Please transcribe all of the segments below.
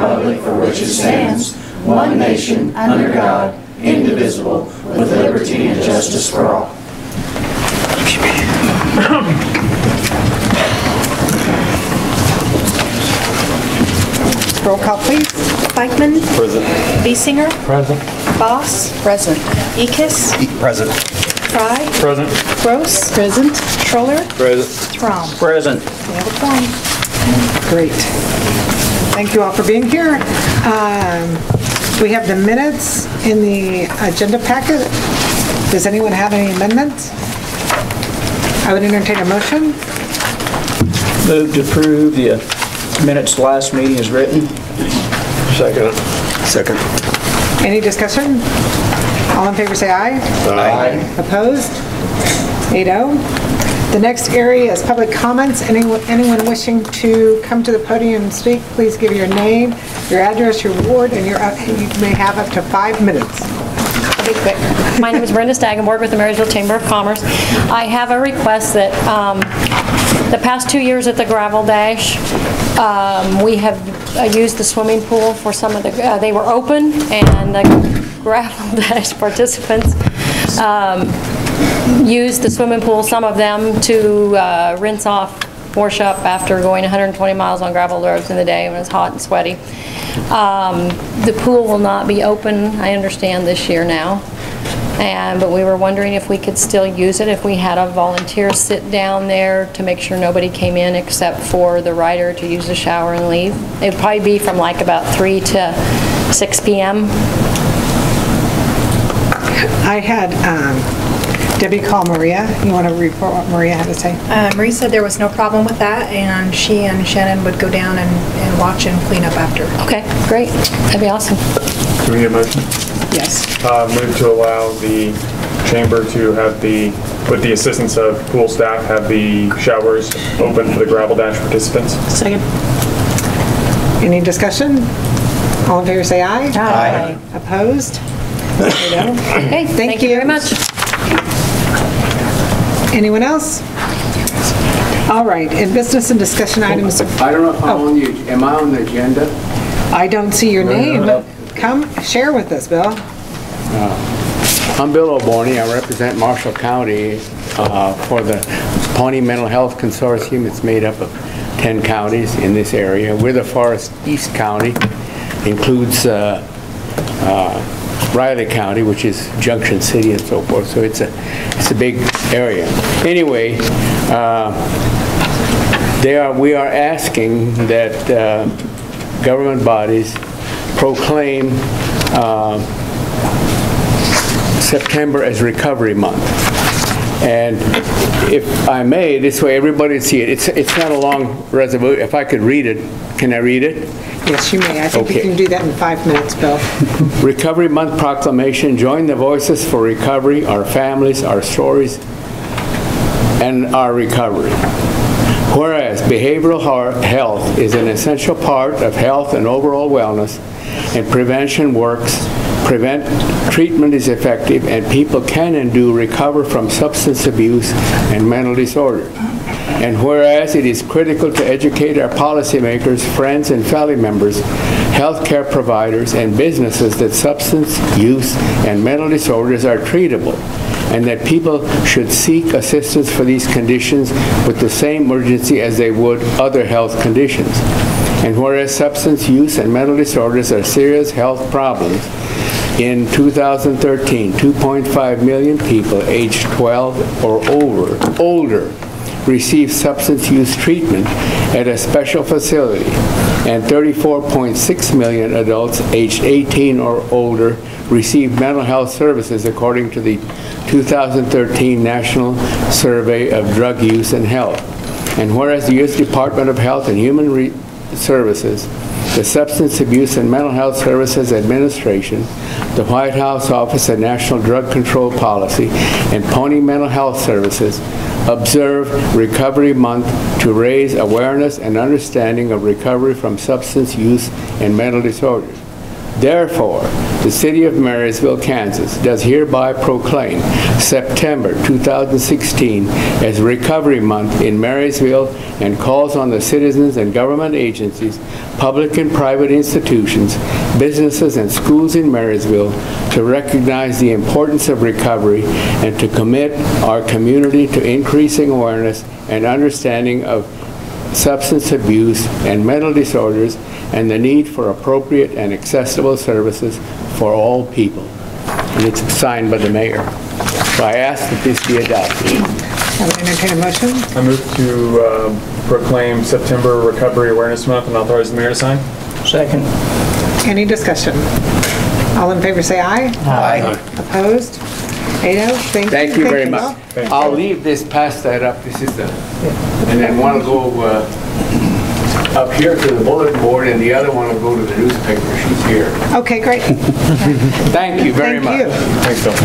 republic for which it stands, one nation, under God, indivisible, with liberty and justice for all. Roll call, please. Beichman. Present. Biesinger. Present. Boss. Present. Ekis. Present. Fry. Present. Gross. Present. Schroller. Present. Throm. Present. We have a quorum. Great. Thank you all for being here. We have the minutes in the agenda packet. Does anyone have any amendments? I would entertain a motion. Move to approve the minutes last meeting as written. Second. Second. Any discussion? All in favor say aye. Aye. Opposed? 8-0. The next area is public comments. Anyone wishing to come to the podium and speak, please give your name, your address, your ward, and you may have up to 5 minutes. I'll be quick. My name is Brenda Stagenborg with the Marysville Chamber of Commerce. I have a request that the past 2 years at the Gravel Dash, we have used the swimming pool for some of the, they were open, and the Gravel Dash participants used the swimming pool, some of them, to rinse off, wash up after going 120 miles on gravel roads in the day when it's hot and sweaty. The pool will not be open, I understand, this year now. But we were wondering if we could still use it, if we had a volunteer sit down there to make sure nobody came in except for the rider to use the shower and leave. It'd probably be from like about 3 to 6 p.m. I had Debbie call Maria. You want to report what Maria had to say? Marie said there was no problem with that, and she and Shannon would go down and watch and clean up after. Okay, great. That'd be awesome. Do we need a motion? Yes. Move to allow the chamber to have with the assistance of pool staff, have the showers open for the Gravel Dash participants. Second. Any discussion? All in favor say aye. Aye. Opposed? Okay, thank you very much. Anyone else? All right, in business and discussion items. I don't know if I'm on the, am I on the agenda? I don't see your name, but come share with us, Bill. I'm Bill O'Borney. I represent Marshall County for the Pawnee Mental Health Consortium. It's made up of 10 counties in this area. We're the Forest East County. Includes Riley County, which is Junction City and so forth. So it's a big area. Anyway, we are asking that government bodies proclaim September as Recovery Month. And if I may, this way everybody can see it. It's not a long resolution. If I could read it, can I read it? Yes, you may. I think you can do that in 5 minutes, Bill. Recovery Month proclamation. Join the voices for recovery, our families, our stories, and our recovery. Whereas behavioral health is an essential part of health and overall wellness, and prevention works, treatment is effective, and people can and do recover from substance abuse and mental disorder. And whereas it is critical to educate our policymakers, friends, and family members, healthcare providers, and businesses that substance use and mental disorders are treatable, and that people should seek assistance for these conditions with the same urgency as they would other health conditions. And whereas substance use and mental disorders are serious health problems, in 2013, 2.5 million people aged 12 or older received substance use treatment at a special facility, and 34.6 million adults aged 18 or older received mental health services according to the 2013 National Survey of Drug Use and Health. And whereas the U.S. Department of Health and Human Services, the Substance Abuse and Mental Health Services Administration, the White House Office of National Drug Control Policy, and Pawnee Mental Health Services observe Recovery Month to raise awareness and understanding of recovery from substance use and mental disorders. Therefore, the City of Marysville, Kansas does hereby proclaim September 2016 as Recovery Month in Marysville and calls on the citizens and government agencies, public and private institutions, businesses, and schools in Marysville to recognize the importance of recovery and to commit our community to increasing awareness and understanding of substance abuse and mental disorders and the need for appropriate and accessible services for all people. And it's signed by the mayor. So I ask that this be adopted. I would entertain a motion. I move to proclaim September Recovery Awareness Month and authorize the mayor to sign. Second. Any discussion? All in favor say aye. Aye. Opposed? 8-0. Thank you very much. all. I'll leave this, pass that up. This is the, and then one will go up here to the bulletin board and the other one will go to the newspaper. She's here. Okay, great. Thank you very much. Thank you. Thanks, Bill.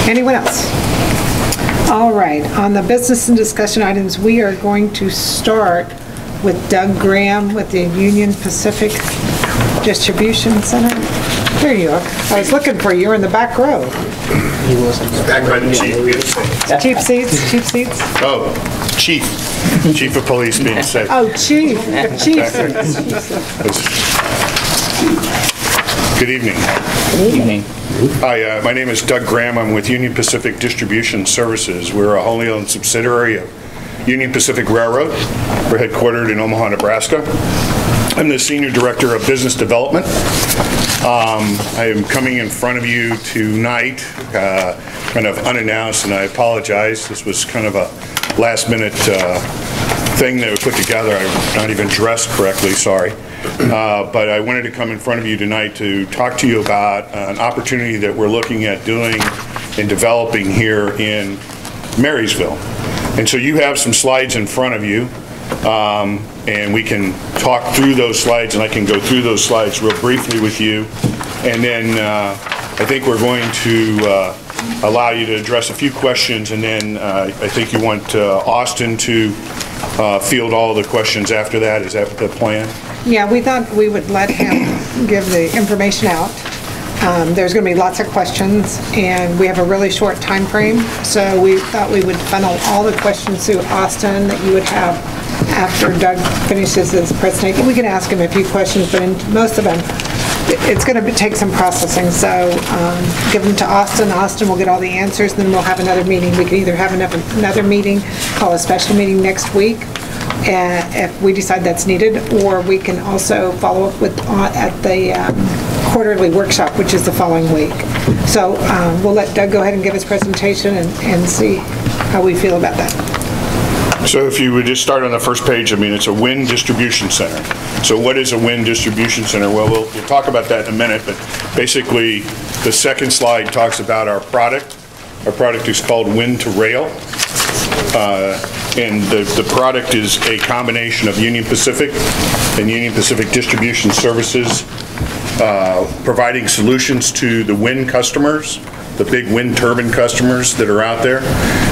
Anyone else? All right, on the business and discussion items, we are going to start with Doug Graham with the Union Pacific Distribution Center. There you are. I was looking for you. You're in the back row. Back by the chief. Cheap seats, cheap seats. Oh, chief. Chief of police being said. Oh, chief seats. Good evening. Good evening. Hi, my name is Doug Graham. I'm with Union Pacific Distribution Services. We're a wholly owned subsidiary of Union Pacific Railroad. We're headquartered in Omaha, Nebraska. I'm the Senior Director of Business Development. I am coming in front of you tonight, kind of unannounced, and I apologize. This was kind of a last-minute thing that we put together. I'm not even dressed correctly, sorry. But I wanted to come in front of you tonight to talk to you about an opportunity that we're looking at doing and developing here in Marysville. And so you have some slides in front of you, and we can talk through those slides, and I can go through those slides real briefly with you. And then I think we're going to allow you to address a few questions, and then I think you want Austin to field all the questions after that. Is that the plan? Yeah, we thought we would let him give the information out. There's going to be lots of questions, and we have a really short time frame, so we thought we would funnel all the questions to Austin that you would have after Doug finishes his presentation. We can ask him a few questions, but in most of them, it's going to take some processing, so give them to Austin. Austin will get all the answers, and then we'll have another meeting. We can either have another meeting, call a special meeting next week, if we decide that's needed, or we can also follow up with at the quarterly workshop, which is the following week. So we'll let Doug go ahead and give his presentation and see how we feel about that. So if you would just start on the first page, I mean, it's a wind distribution center. So what is a wind distribution center? Well, we'll talk about that in a minute, but basically the second slide talks about our product. Our product is called Wind to Rail. And the product is a combination of Union Pacific and Union Pacific Distribution Services, providing solutions to the wind customers, the big wind turbine customers that are out there.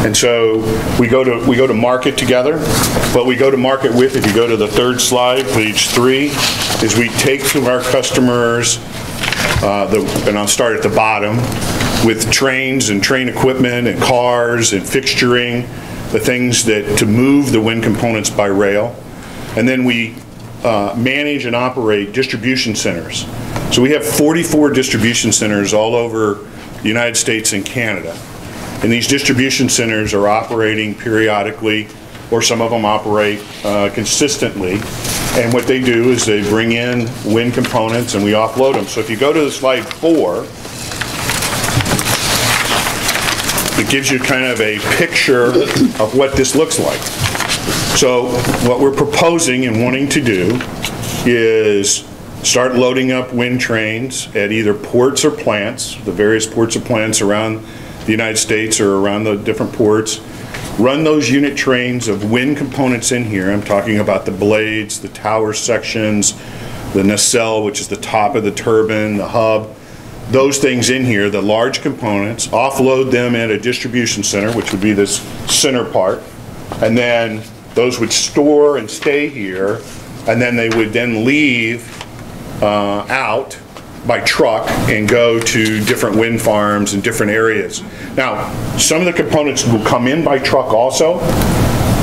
And so we go to market together. What we go to market with, if you go to the third slide, page 3, is we take to our customers, and I'll start at the bottom, with trains and train equipment and cars and fixturing, the things that to move the wind components by rail. And then we manage and operate distribution centers. So we have 44 distribution centers all over the United States and Canada. And these distribution centers are operating periodically, or some of them operate consistently. And what they do is they bring in wind components and we offload them. So if you go to slide 4, it gives you kind of a picture of what this looks like. So what we're proposing and wanting to do is start loading up wind trains at either ports or plants, the various ports or plants around the United States or around the different ports. Run those unit trains of wind components in here. I'm talking about the blades, the tower sections, the nacelle, which is the top of the turbine, the hub. Those things in here, the large components, offload them at a distribution center, which would be this center part, and then those would store and stay here, and then they would then leave out by truck and go to different wind farms in different areas. Now, some of the components will come in by truck also,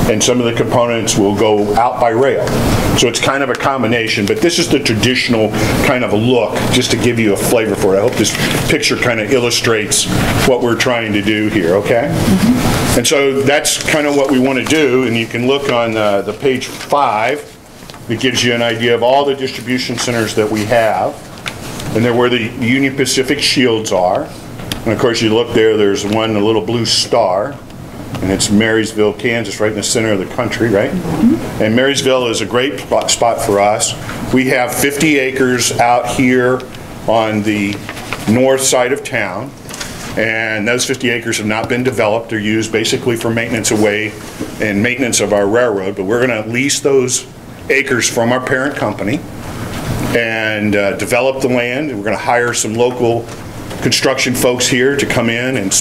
and some of the components will go out by rail. So it's kind of a combination, but this is the traditional kind of a look, just to give you a flavor for it. I hope this picture kind of illustrates what we're trying to do here, okay? And so that's kind of what we want to do, and you can look on the page 5. It gives you an idea of all the distribution centers that we have, and they're where the Union Pacific shields are. And of course, you look there, there's one, a little blue star, and it's Marysville, Kansas, right in the center of the country, right? And Marysville is a great spot for us. We have 50 acres out here on the north side of town, and those 50 acres have not been developed. They're used basically for maintenance away and maintenance of our railroad, but we're going to lease those acres from our parent company and develop the land. We're going to hire some local construction folks here to come in and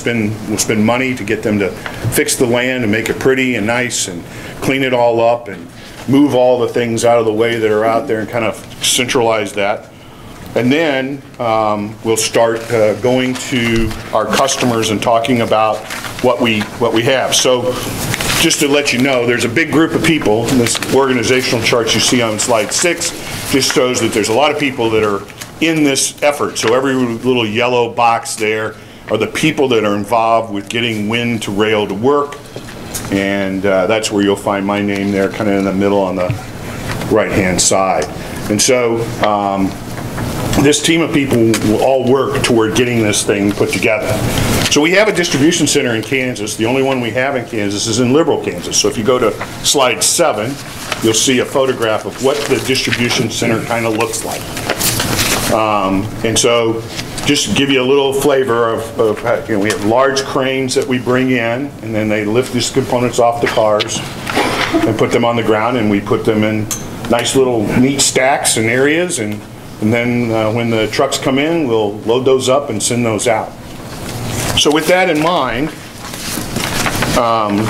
we'll spend money to get them to fix the land and make it pretty and nice and clean it all up and move all the things out of the way that are out there and kind of centralize that. And then we'll start going to our customers and talking about what we have. So just to let you know, there's a big group of people. This organizational chart you see on slide 6 just shows that there's a lot of people that are in this effort. So every little yellow box there are the people that are involved with getting wind to rail to work. And that's where you'll find my name there, kind of in the middle on the right-hand side. And so this team of people will all work toward getting this thing put together. So we have a distribution center in Kansas. The only one we have in Kansas is in Liberal, Kansas. So if you go to slide 7, you'll see a photograph of what the distribution center kind of looks like. And so just to give you a little flavor of how, you know, we have large cranes that we bring in, and then they lift these components off the cars and put them on the ground, and we put them in nice little neat stacks and areas, and then when the trucks come in, we'll load those up and send those out. So with that in mind,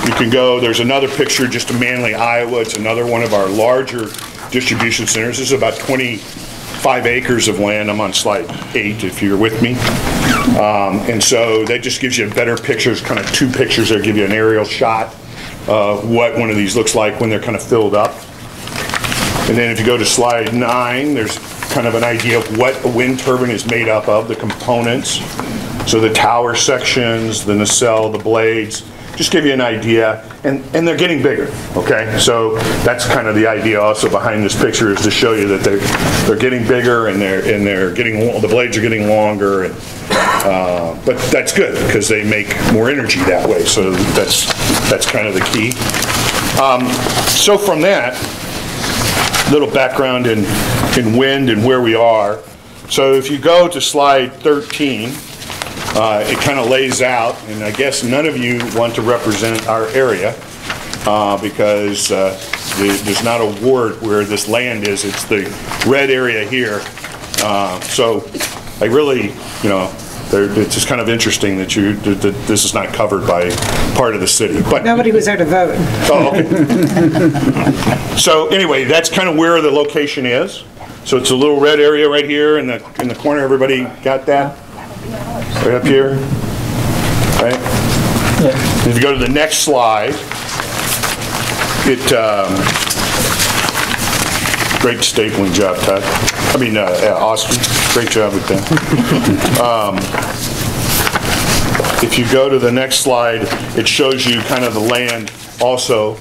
you can go, there's another picture just of Manly, Iowa. It's another one of our larger distribution centers. This is about 25 acres of land. I'm on slide 8 if you're with me. And so that just gives you a better picture. It's kind of 2 pictures that give you an aerial shot of what one of these looks like when they're kind of filled up. And then if you go to slide 9, there's kind of an idea of what a wind turbine is made up of, the components. So the tower sections, the nacelle, the blades, just give you an idea. And they're getting bigger, okay? So that's kind of the idea also behind this picture, is to show you that they're getting bigger, and they're getting, the blades are getting longer, and but that's good because they make more energy that way. So that's kind of the key. So from that, little background in wind and where we are. So if you go to slide 13, it kind of lays out, and I guess none of you want to represent our area because there's not a ward where this land is. It's the red area here. So I really, you know, it's just kind of interesting that this is not covered by part of the city. But nobody was there to vote. Oh, okay. So anyway, that's kind of where the location is. So it's a little red area right here in the corner. Everybody got that? Right up here, right? Yeah. If you go to the next slide, great stapling job, Todd. I mean, Austin, great job with that. If you go to the next slide, it shows you kind of the land also.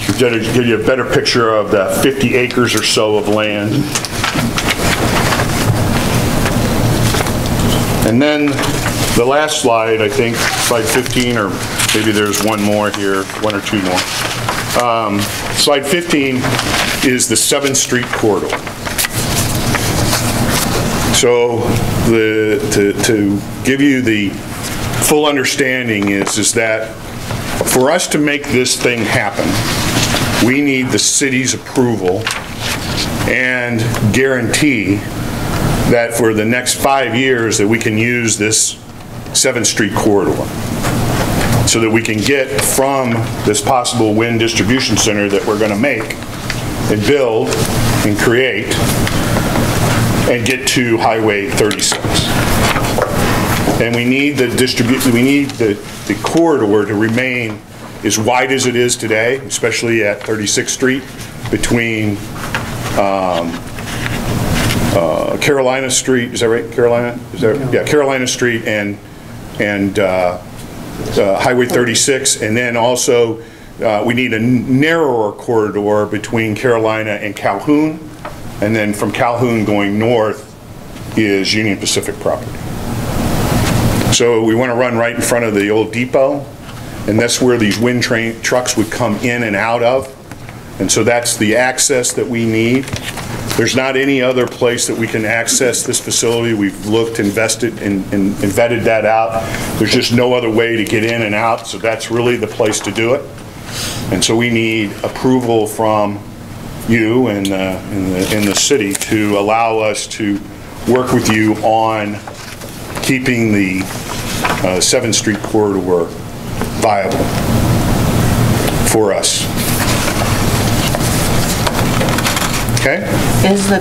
To give you a better picture of the 50 acres or so of land. And then the last slide, I think, slide 15, or maybe there's one more here, 1 or 2 more. Slide 15 is the 7th Street corridor. So to give you the full understanding is that for us to make this thing happen, we need the city's approval and guarantee that for the next 5 years that we can use this 7th Street corridor. so that we can get from this possible wind distribution center that we're going to make and build and create and get to Highway 36. And we need the corridor to remain as wide as it is today, especially at 36th Street between Carolina Street, is that right, Carolina? Yeah, Carolina Street and Highway 36, and then also we need a narrower corridor between Carolina and Calhoun, and then from Calhoun going north is Union Pacific property. So we want to run right in front of the old depot, and that's where these wind train trucks would come in and out of, and so that's the access that we need. There's not any other place that we can access this facility. We've looked, invested, and vetted that out. There's just no other way to get in and out, so that's really the place to do it. And so we need approval from you and in the city to allow us to work with you on keeping the 7th Street corridor viable for us. Okay? Is the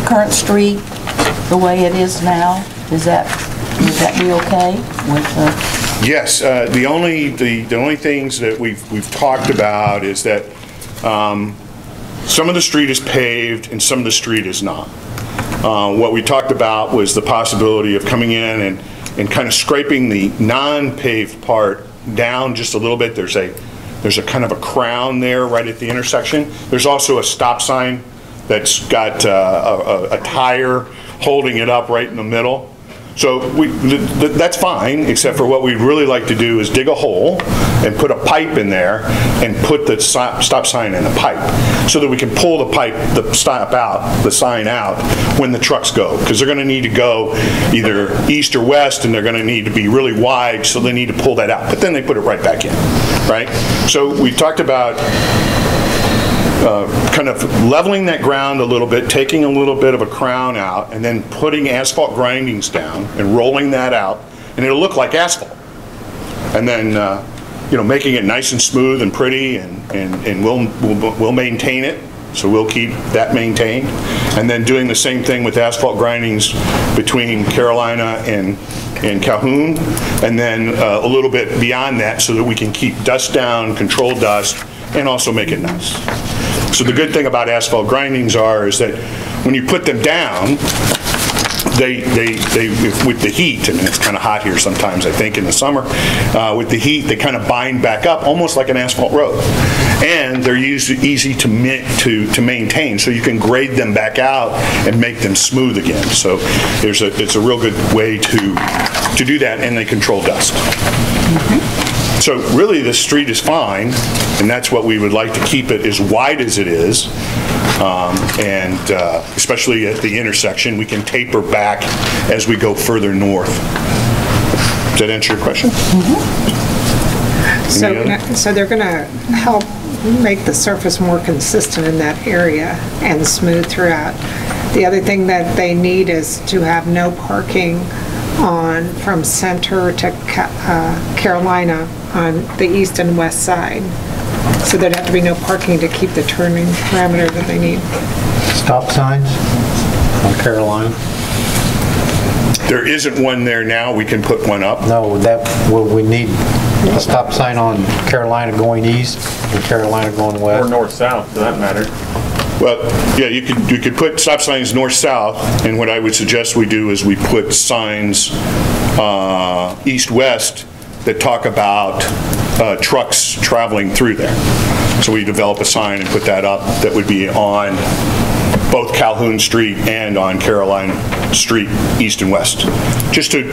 current street the way it is now? Would that be okay with Yes. The only things that we've talked about is that some of the street is paved and some of the street is not. What we talked about was the possibility of coming in and kind of scraping the non-paved part down just a little bit. There's a kind of a crown there right at the intersection. There's also a stop sign that's got a tire holding it up right in the middle. So that's fine, except for what we'd really like to do is dig a hole and put a pipe in there and put the stop sign in the pipe so that we can pull the sign out when the trucks go, because they're going to need to go either east or west, and they're going to need to be really wide, so they need to pull that out, but then they put it right back in, right? So we talked about kind of leveling that ground a little bit, taking a little bit of a crown out, and then putting asphalt grindings down and rolling that out, and it'll look like asphalt. And then, making it nice and smooth and pretty, and we'll maintain it, so we'll keep that maintained. And then doing the same thing with asphalt grindings between Carolina and Calhoun, and then a little bit beyond that so that we can keep dust down, control dust, and also make it nice. So the good thing about asphalt grindings is that when you put them down, they with the heat, and it's kind of hot here sometimes, I think, in the summer, with the heat, they kind of bind back up almost like an asphalt road. And they're easy to maintain, so you can grade them back out and make them smooth again. So it's a real good way to do that, and they control dust. So really, the street is fine, and that's what we would like to keep it as wide as it is, and especially at the intersection, we can taper back as we go further north. Does that answer your question? So they're going to help make the surface more consistent in that area and smooth throughout. The other thing that they need is to have no parking from Center to Carolina on the east and west side. So there'd have to be no parking to keep the turning parameter that they need. Stop signs on Carolina? There isn't one there now. We can put one up. No, we need a stop sign on Carolina going east and Carolina going west. Or north-south, for that matter. Well, yeah, you could put stop signs north-south, and what I would suggest we do is we put signs east-west that talk about trucks traveling through there. So we develop a sign and put that up that would be on both Calhoun Street and on Carolina Street, east and west, just to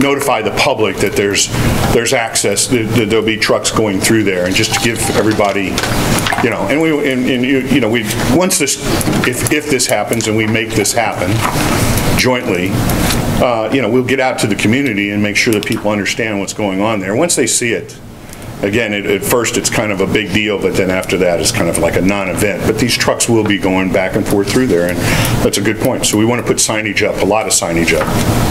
notify the public that there's access, that there'll be trucks going through there, and just to give everybody, once this, if this happens and we make this happen jointly, we'll get out to the community and make sure that people understand what's going on there. Once they see it, again, at first it's kind of a big deal, but then after that it's kind of like a non-event. But these trucks will be going back and forth through there, and that's a good point. So we want to put signage up, a lot of signage up.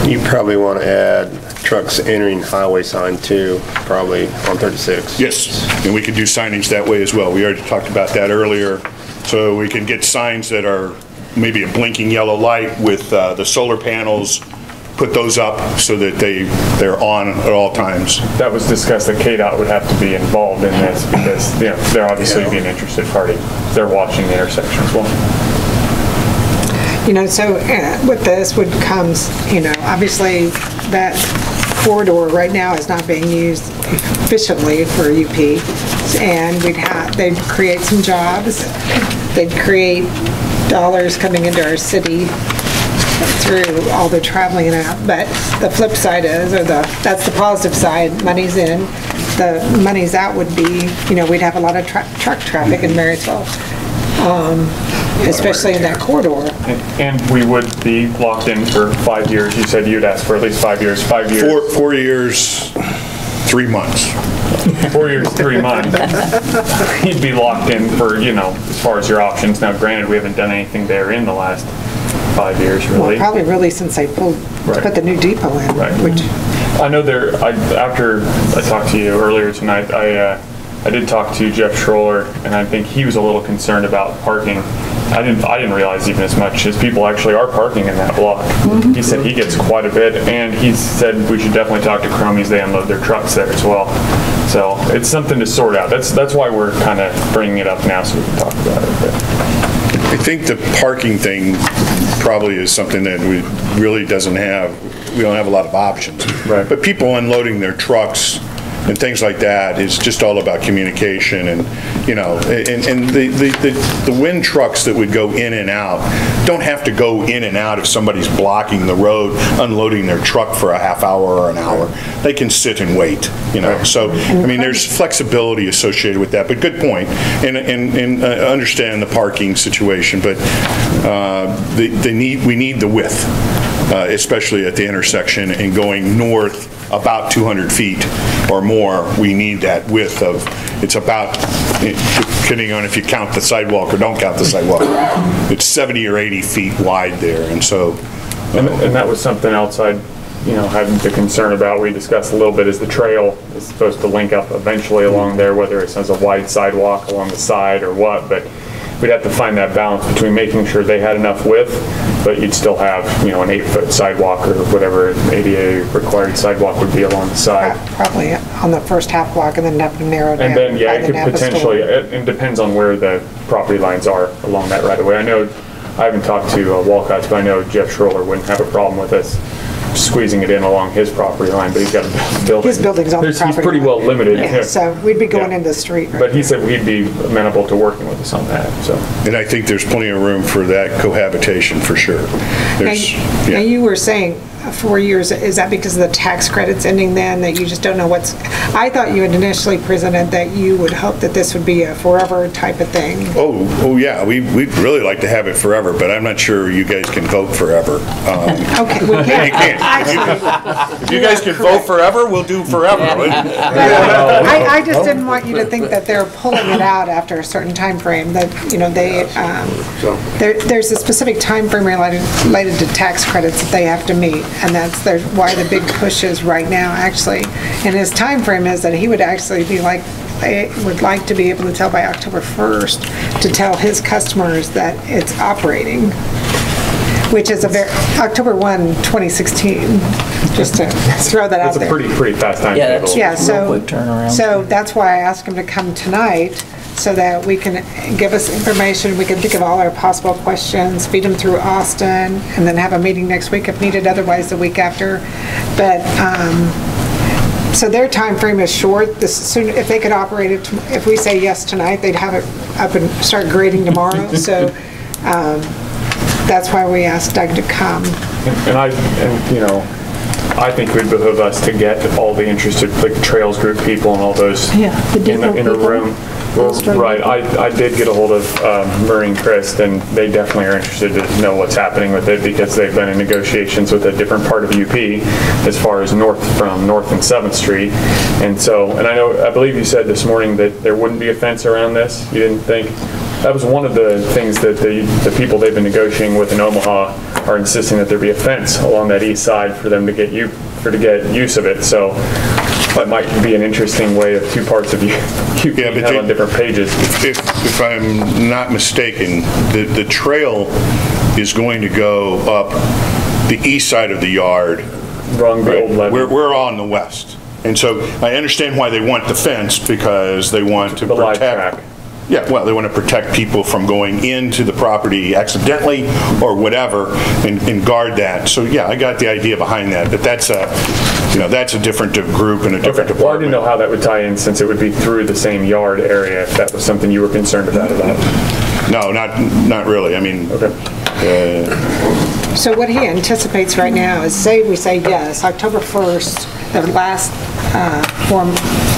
You probably want to add trucks entering highway sign too, probably on 36. Yes, and we could do signage that way as well. We already talked about that earlier. So we can get signs that are maybe a blinking yellow light with the solar panels, put those up so that they're on at all times. That was discussed that KDOT would have to be involved in this because they're obviously being an interested party. They're watching the intersection as well. So with this would comes, obviously that corridor right now is not being used efficiently for UP, and they'd create some jobs, they'd create dollars coming into our city through all the traveling out. But the flip side is, that's the positive side, money's in. The money's out would be, we'd have a lot of truck traffic in Marysville, especially in that corridor. And we would be locked in for 5 years. You said you'd ask for at least 5 years. 5 years. 4 years, 3 months. 4 years, 3 months. You'd be locked in for, as far as your options. Now, granted, we haven't done anything there in the last 5 years, really. Well, probably really since they put the new depot in. Right. Which I know after I talked to you earlier tonight, I did talk to Jeff Schroller, and I think he was a little concerned about parking. I didn't realize even as much as people actually are parking in that block. Mm-hmm. He said he gets quite a bit, and he said we should definitely talk to Cromies. They unload their trucks there as well. So it's something to sort out. That's why we're kind of bringing it up now so we can talk about it. I think the parking thing probably is something that we don't have a lot of options. Right. But people unloading their trucks and things like that is just all about communication, and the wind trucks that would go in and out don't have to go in and out if somebody's blocking the road, unloading their truck for a half hour or an hour. They can sit and wait, So, there's flexibility associated with that, but good point. And understand the parking situation, but we need the width, especially at the intersection and going north about 200 feet or more. We need that width of, it's about, depending on if you count the sidewalk or don't count the sidewalk, it's 70 or 80 feet wide there. And so and that was something else I having the concern about. We discussed a little bit, is the trail is supposed to link up eventually along there, whether it's as a wide sidewalk along the side or what, but we'd have to find that balance between making sure they had enough width, but you'd still have, an 8-foot sidewalk or whatever ADA required sidewalk would be along the side. Probably on the first half block, and then have to narrow down. And then, it could potentially, it depends on where the property lines are along that right of way. I haven't talked to Walcott's, but I know Jeff Schroller wouldn't have a problem with us squeezing it in along his property line, but he's got a building. His building's on the property He's pretty line. well limited. Yeah, so we'd be going into the street. But he said we'd be amenable to working with us on that. So. And I think there's plenty of room for that cohabitation for sure. Now you were saying 4 years, is that because of the tax credits ending then, that you just don't know I thought you had initially presented that you would hope that this would be a forever type of thing. Oh yeah, we'd really like to have it forever, but I'm not sure you guys can vote forever. Okay, we can. You can't. If you guys can vote forever, we'll do forever. I just didn't want you to think that they're pulling it out after a certain time frame, that, there's a specific time frame related to tax credits that they have to meet, and that's why the big push is right now, actually. And his time frame is that he would actually would like to be able to tell by October 1st to tell his customers that it's operating, which is October 1, 2016, just to throw that out there. That's a pretty fast time table. Yeah, so that's why I asked him to come tonight, so that we can give us information, we can think of all our possible questions, feed them through Austin, and then have a meeting next week if needed, otherwise the week after. But, so their time frame is short. If they could operate it, if we say yes tonight, they'd have it up and start grading tomorrow. So that's why we asked Doug to come. I think it would behoove us to get all the interested, like Trails Group people and all those the depot in a people. room. Well, right, I did get a hold of Murray and Chris, and they definitely are interested to know what's happening with it because they've been in negotiations with a different part of UP as far as North and 7th Street. And so, and I believe you said this morning that there wouldn't be a fence around this. You didn't think? That was one of the things that the people they've been negotiating with in Omaha are insisting that there be a fence along that east side for them to get use of it. So that might be an interesting way of two parts of UP had on different pages. If I'm not mistaken, the trail is going to go up the east side of the yard. Wrong, the old levee. We're on the west. And so I understand why they want the fence, because they want to the live protect. track. Yeah, well, they want to protect people from going into the property accidentally or whatever and guard that. So yeah, I got the idea behind that, but that's a different group and a different department. Well, I didn't know how that would tie in since it would be through the same yard area, if that was something you were concerned about. No, not really. I mean, okay. So what he anticipates right now is, say we say yes, October 1st, the last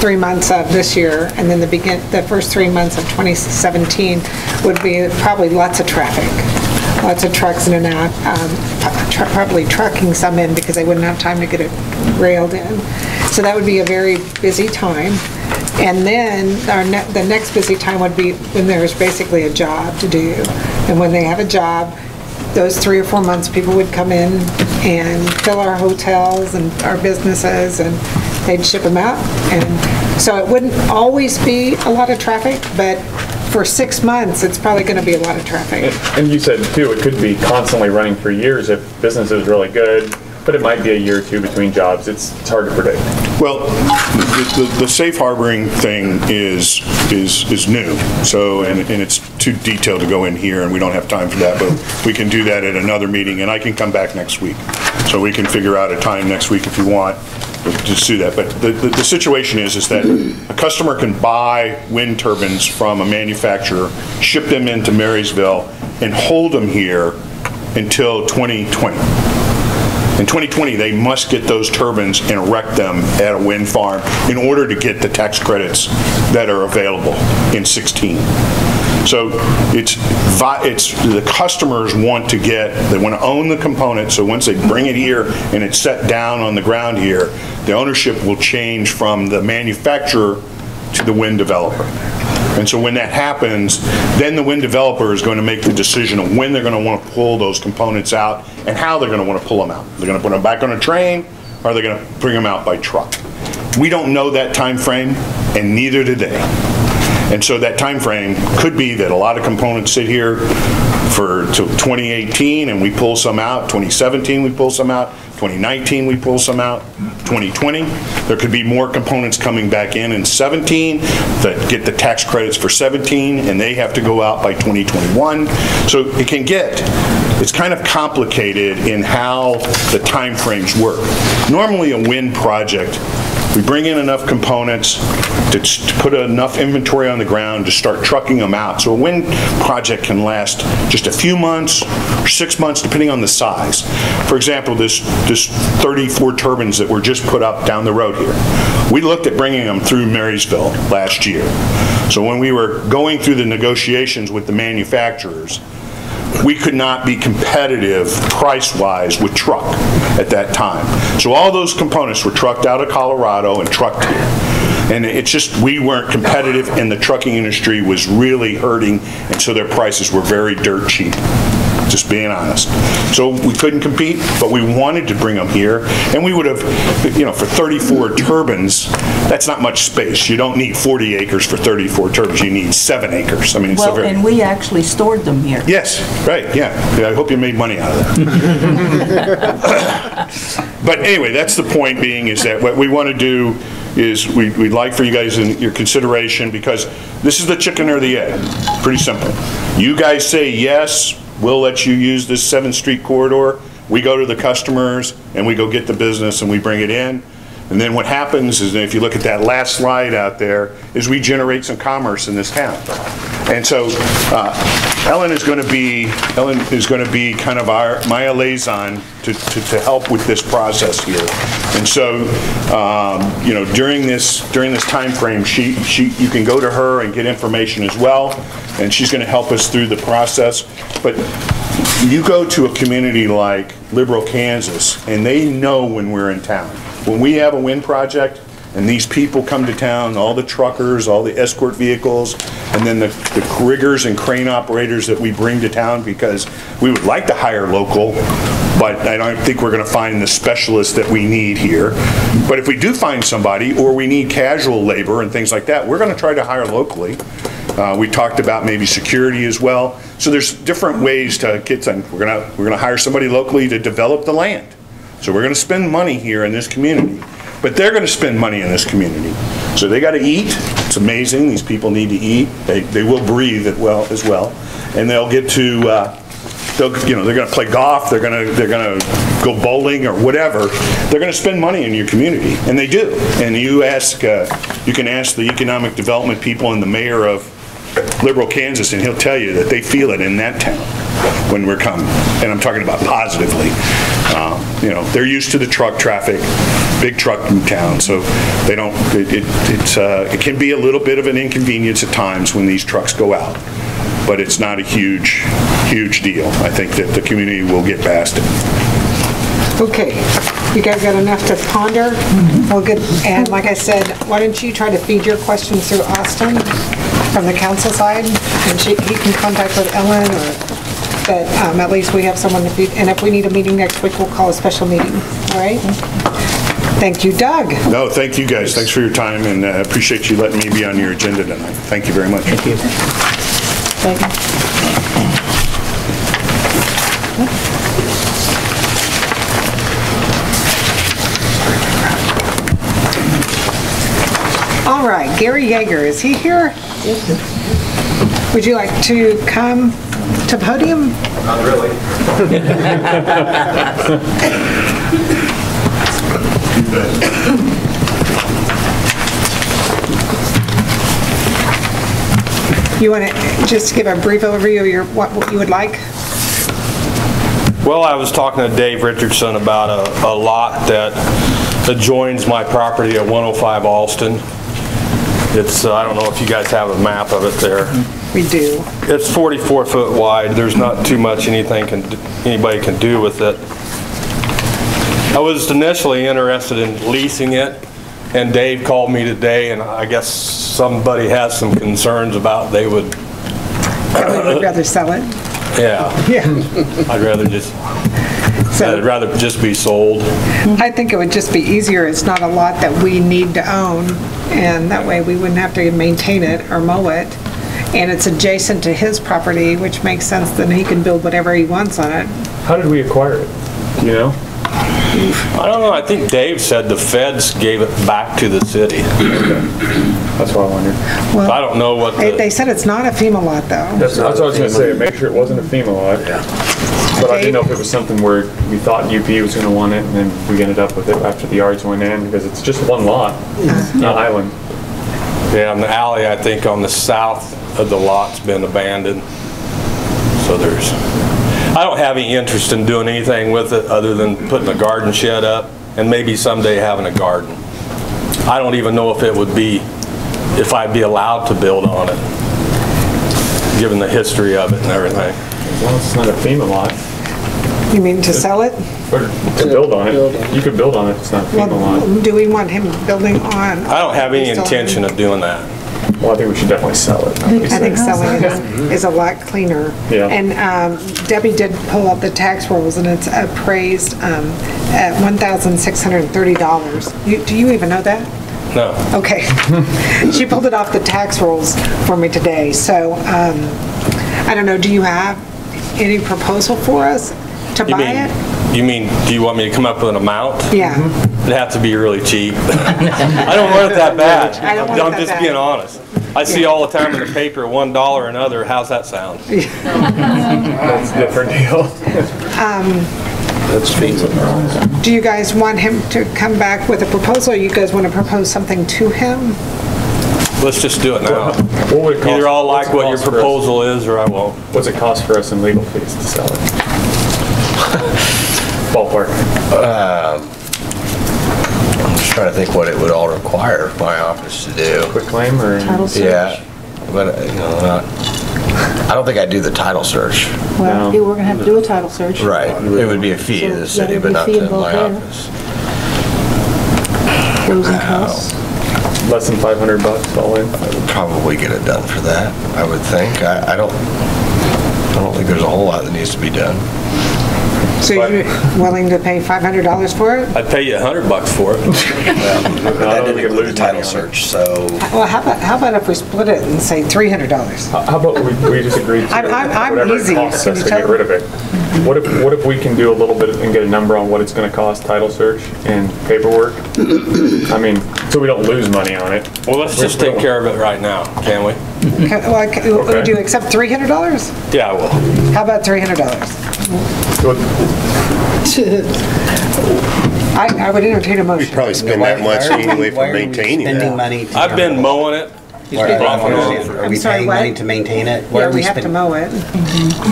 3 months of this year, and then the first 3 months of 2017 would be probably lots of traffic. Lots of trucks in and out, probably trucking some in because they wouldn't have time to get it railed in. So that would be a very busy time. And then the next busy time would be when there's basically a job to do. And when they have a job, those 3 or 4 months, people would come in and fill our hotels and our businesses, and they'd ship them out. And so it wouldn't always be a lot of traffic, but for 6 months, it's probably going to be a lot of traffic. And you said, too, it could be constantly running for years if business is really good, but it might be a year or two between jobs. It's hard to predict. Well, the safe harboring thing is new, so, and it's too detailed to go in here, and we don't have time for that, but we can do that at another meeting, and I can come back next week. So we can figure out a time next week if you want to do that. But the situation is that a customer can buy wind turbines from a manufacturer, ship them into Marysville, and hold them here until 2020. In 2020, they must get those turbines and erect them at a wind farm in order to get the tax credits that are available in 16. So it's the customers they want to own the component, so once they bring it here and it's set down on the ground here, the ownership will change from the manufacturer to the wind developer. And so when that happens, then the wind developer is going to make the decision of when they're going to want to pull those components out and how they're going to want to pull them out. They're going to put them back on a train, or they're going to bring them out by truck. We don't know that time frame, and neither do they. And so that time frame could be that a lot of components sit here till 2018 and we pull some out, 2017 we pull some out, 2019 we pull some out, 2020. There could be more components coming back in 17 that get the tax credits for 17 and they have to go out by 2021. So it's kind of complicated in how the time frames work. Normally a wind project, we bring in enough components to put enough inventory on the ground to start trucking them out. So a wind project can last just a few months or 6 months, depending on the size. For example, this 34 turbines that were just put up down the road here, we looked at bringing them through Marysville last year. So when we were going through the negotiations with the manufacturers, we could not be competitive price-wise with truck at that time. So all those components were trucked out of Colorado and trucked here. And it's just, we weren't competitive and the trucking industry was really hurting, and so their prices were very dirt cheap, just being honest. So we couldn't compete, but we wanted to bring them here, and we would have, for 34 turbines, that's not much space. You don't need 40 acres for 34 turbines, you need 7 acres. I mean, it's and we actually stored them here. Yes, right, yeah. I hope you made money out of that. But anyway, that's the point being, is that what we want to do is we'd like for you guys in your consideration, because this is the chicken or the egg. Pretty simple. You guys say yes, we'll let you use this 7th Street corridor. We go to the customers and we go get the business and we bring it in. And then what happens is, if you look at that last slide out there, is we generate some commerce in this town. And so Ellen is going to be kind of my liaison to help with this process here. And so you know, during this time frame, you can go to her and get information as well, and she's going to help us through the process. But you go to a community like Liberal, Kansas, and they know when we're in town. When we have a wind project and these people come to town, all the truckers, all the escort vehicles, and then the riggers and crane operators that we bring to town, because we would like to hire local, but I don't think we're going to find the specialists that we need here. But if we do find somebody, or we need casual labor and things like that, we're going to try to hire locally. We talked about maybe security as well. So there's different ways to get some. We're gonna hire somebody locally to develop the land. So we're gonna spend money here in this community, but they're gonna spend money in this community. So they got to eat. It's amazing. These people need to eat. They will breathe as well, and they'll get to. They're going to play golf. They're going to go bowling or whatever. They're going to spend money in your community, and they do. And you can ask the economic development people and the mayor of Liberal, Kansas, and he'll tell you that they feel it in that town when we're coming. And I'm talking about positively. You know, they're used to the truck traffic, big truck in town, so they don't. It can be a little bit of an inconvenience at times when these trucks go out, but it's not a huge deal. I think that the community will get past it. Okay, you guys got enough to ponder? Well, good. And like I said, why don't you try to feed your questions through Austin from the council side, and he can contact with Ellen, but at least we have someone to feed. And if we need a meeting next week, we'll call a special meeting. All right? Thank you, Doug. No, thank you guys. Thanks for your time, and I appreciate you letting me be on your agenda tonight. Thank you very much. Thank you. Thank you. All right, Gary Yeager, is he here? Would you like to come to podium? Not really. You want to just give a brief overview of what you would like? Well, I was talking to Dave Richardson about a lot that adjoins my property at 105 Alston. It's, I don't know if you guys have a map of it there. We do. It's 44 foot wide. There's not too much anybody can do with it. I was initially interested in leasing it, and Dave called me today, and I guess somebody has some concerns about they would... I'd rather sell it. Yeah. Yeah. I'd rather just be sold. I think it would just be easier. It's not a lot that we need to own, and that way we wouldn't have to maintain it or mow it. And it's adjacent to his property, which makes sense. Then he can build whatever he wants on it. How did we acquire it? Do you know? I don't know. I think Dave said the feds gave it back to the city. That's what I wondered. Well, I don't know what they said it's not a FEMA lot, though. That's what I was going to say. Make sure it wasn't a FEMA lot. Yeah. But I didn't know if it was something where we thought UP was going to want it, and then we ended up with it after the yards went in, because it's just one lot, an island. Yeah, and the alley, I think, on the south of the lot's been abandoned. So I don't have any interest in doing anything with it other than putting a garden shed up and maybe someday having a garden. I don't even know if I'd be allowed to build on it, given the history of it and everything. As long as it's not a FEMA lot. You mean to sell it? Or to build on it. You could build on it, it's not a FEMA lot. Do we want him building on? I don't have any intention of doing that. Well, I think we should definitely sell it. I think selling it is a lot cleaner. Yeah. And Debbie did pull up the tax rolls, and it's appraised at $1,630. Do you even know that? No. Okay. She pulled it off the tax rolls for me today. So I don't know, do you have any proposal for us to buy it? You mean, do you want me to come up with an amount? Yeah. It'd have to be really cheap. I don't want it that bad. I'm just being honest. I see all the time in the paper, $1 and other. How's that sound? That's a different deal. That's feasible. Do you guys want him to come back with a proposal, or you guys want to propose something to him? Let's just do it now. What would it cost? Either I'll like what your What's it cost for us? proposal is, or I won't. What's it cost for us in legal fees to sell it? Ballpark. I'm just trying to think what it would all require my office to do. Quick claim or? Title search? Yeah, but I don't think I'd do the title search. Well, No. we're gonna have to do a title search. Right, it would be a fee to So, the yeah, city, there'd but be a not fee to involved my there. office. Closing costs. Less than $500 all in? I would probably get it done for that, I would think. I don't think there's a whole lot that needs to be done. So you're willing to pay $500 for it? I'd pay you $100 for it. But that didn't include the title search, so. Well, how about if we split it and say $300? How about we just agree to I'm whatever easy. it costs Can us you to tell get rid of it? What if we can do a little bit and get a number on what it's gonna cost, title search and paperwork? I mean, so we don't lose money on it. Well, let's just take care of it right now, can we? Would you accept $300? Yeah, I will. How about $300? I would entertain a We'd motion. probably spend that much anyway for maintaining Spending it. money to. I've been mowing it. Are I'm we sorry, paying what? money to maintain it? Why Yeah, are we have to spending- mow it.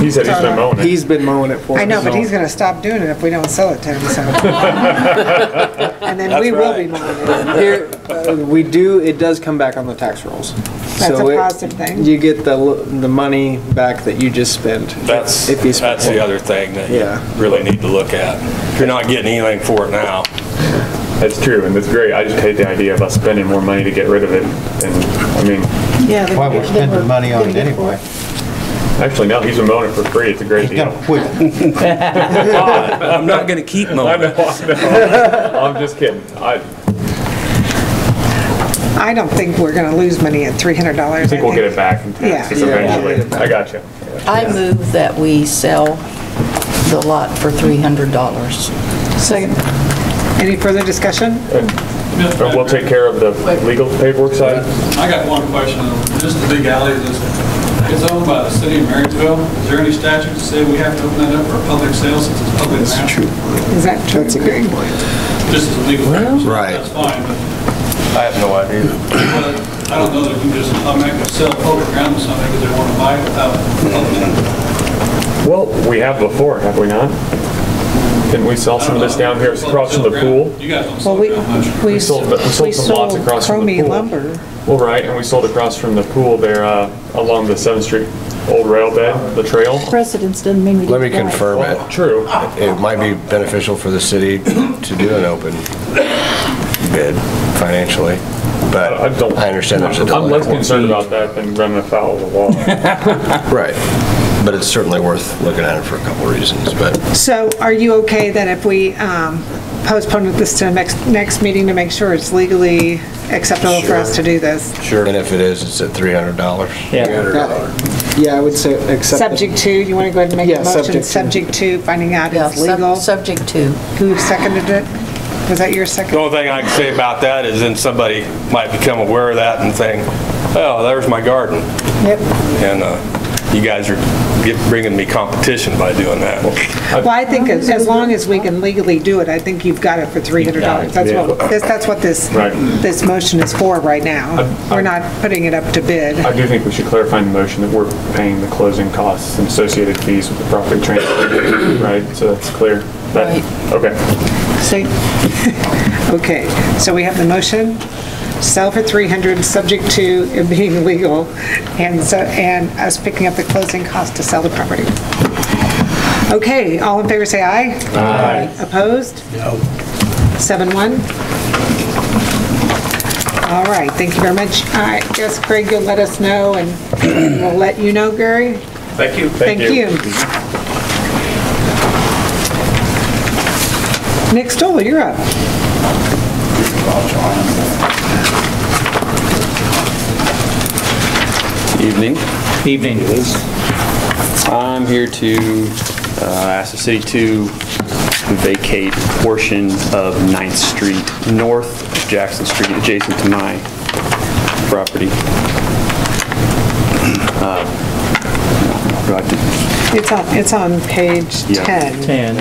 He said he's been mowing it. He's been mowing it for us. I know, but he's gonna stop doing it if we don't sell it to him, so. And then we will be mowing it. Here, it does come back on the tax rolls. That's So a positive thing. You get the money back that you just spent. That's If you spent the other thing that you Yeah. really need to look at. If you're not getting anything for it now. That's true, and that's great. I just hate the idea of us spending more money to get rid of it. And, I mean, Yeah. Why we're spending money on it anyway? actually, no, he's been mowing it for free. It's a great He's deal. gonna quit. I'm not gonna keep I mowing know, it. I know. I'm just kidding. I don't think we're gonna lose money at $300. I think we'll get it back in taxes Yeah. eventually. I got you. I move that we sell the lot for $300. Second. Any further discussion? But we'll take care of the legal paperwork side. I got one question. Just the big alley, it's owned by the city of Marysville. Is there any statute to say we have to open that up for public sale since it's public now? That's true. Is that true? That's a good point. Just as a legal matter. So Right. That's fine, but I have no idea. I don't know that you can just automatically sell public ground to somebody because they want to buy it without public. Well, we have before, have we not? Didn't we sell some of this down here across from the pool? You guys don't Well, sell ground much. We sold some lots across from the Chromie pool. lumber. Well, right, and we sold across from the pool there along the 7th Street old rail bed, the trail. Precedence doesn't mean we Let me get it right. confirm it. True. It might be beneficial for the city to do an open bid financially, but I understand there's a delay. I'm less concerned about that than running afoul of the law. Right, but it's certainly worth looking at it for a couple reasons, but. So are you okay that if we postpone this to the next meeting to make sure it's legally acceptable for us to do this? Sure. And if it is, it's at $300? Yeah. $300. Yeah, I would say accept. Subject to, you want to go ahead and make Yeah, a motion, subject to. subject to finding out Yeah, it's legal? subject to. Who seconded it? Was that your The second? only thing I can say about that is then somebody might become aware of that and think, oh, there's my garden. Yep. And you guys are bringing me competition by doing that. Well, I think as long as we can legally do it, I think you've got it for $300. That's what this motion is for right now. We're not putting it up to bid. I do think we should clarify in the motion that we're paying the closing costs and associated fees with the property transfer, right? So that's clear. Right. Okay. Okay, so we have the motion, sell for $300, subject to it being legal, and us picking up the closing cost to sell the property. Okay, all in favor say aye. Aye. Opposed? No. 7-1. All right, thank you very much. I guess, Craig, you'll let us know, and we'll let you know, Gary. Thank you. Thank you. Nick Stoller, you're up. Evening. Evening. I'm here to ask the city to vacate a portion of 9th Street north of Jackson Street adjacent to my property. It's on page 10.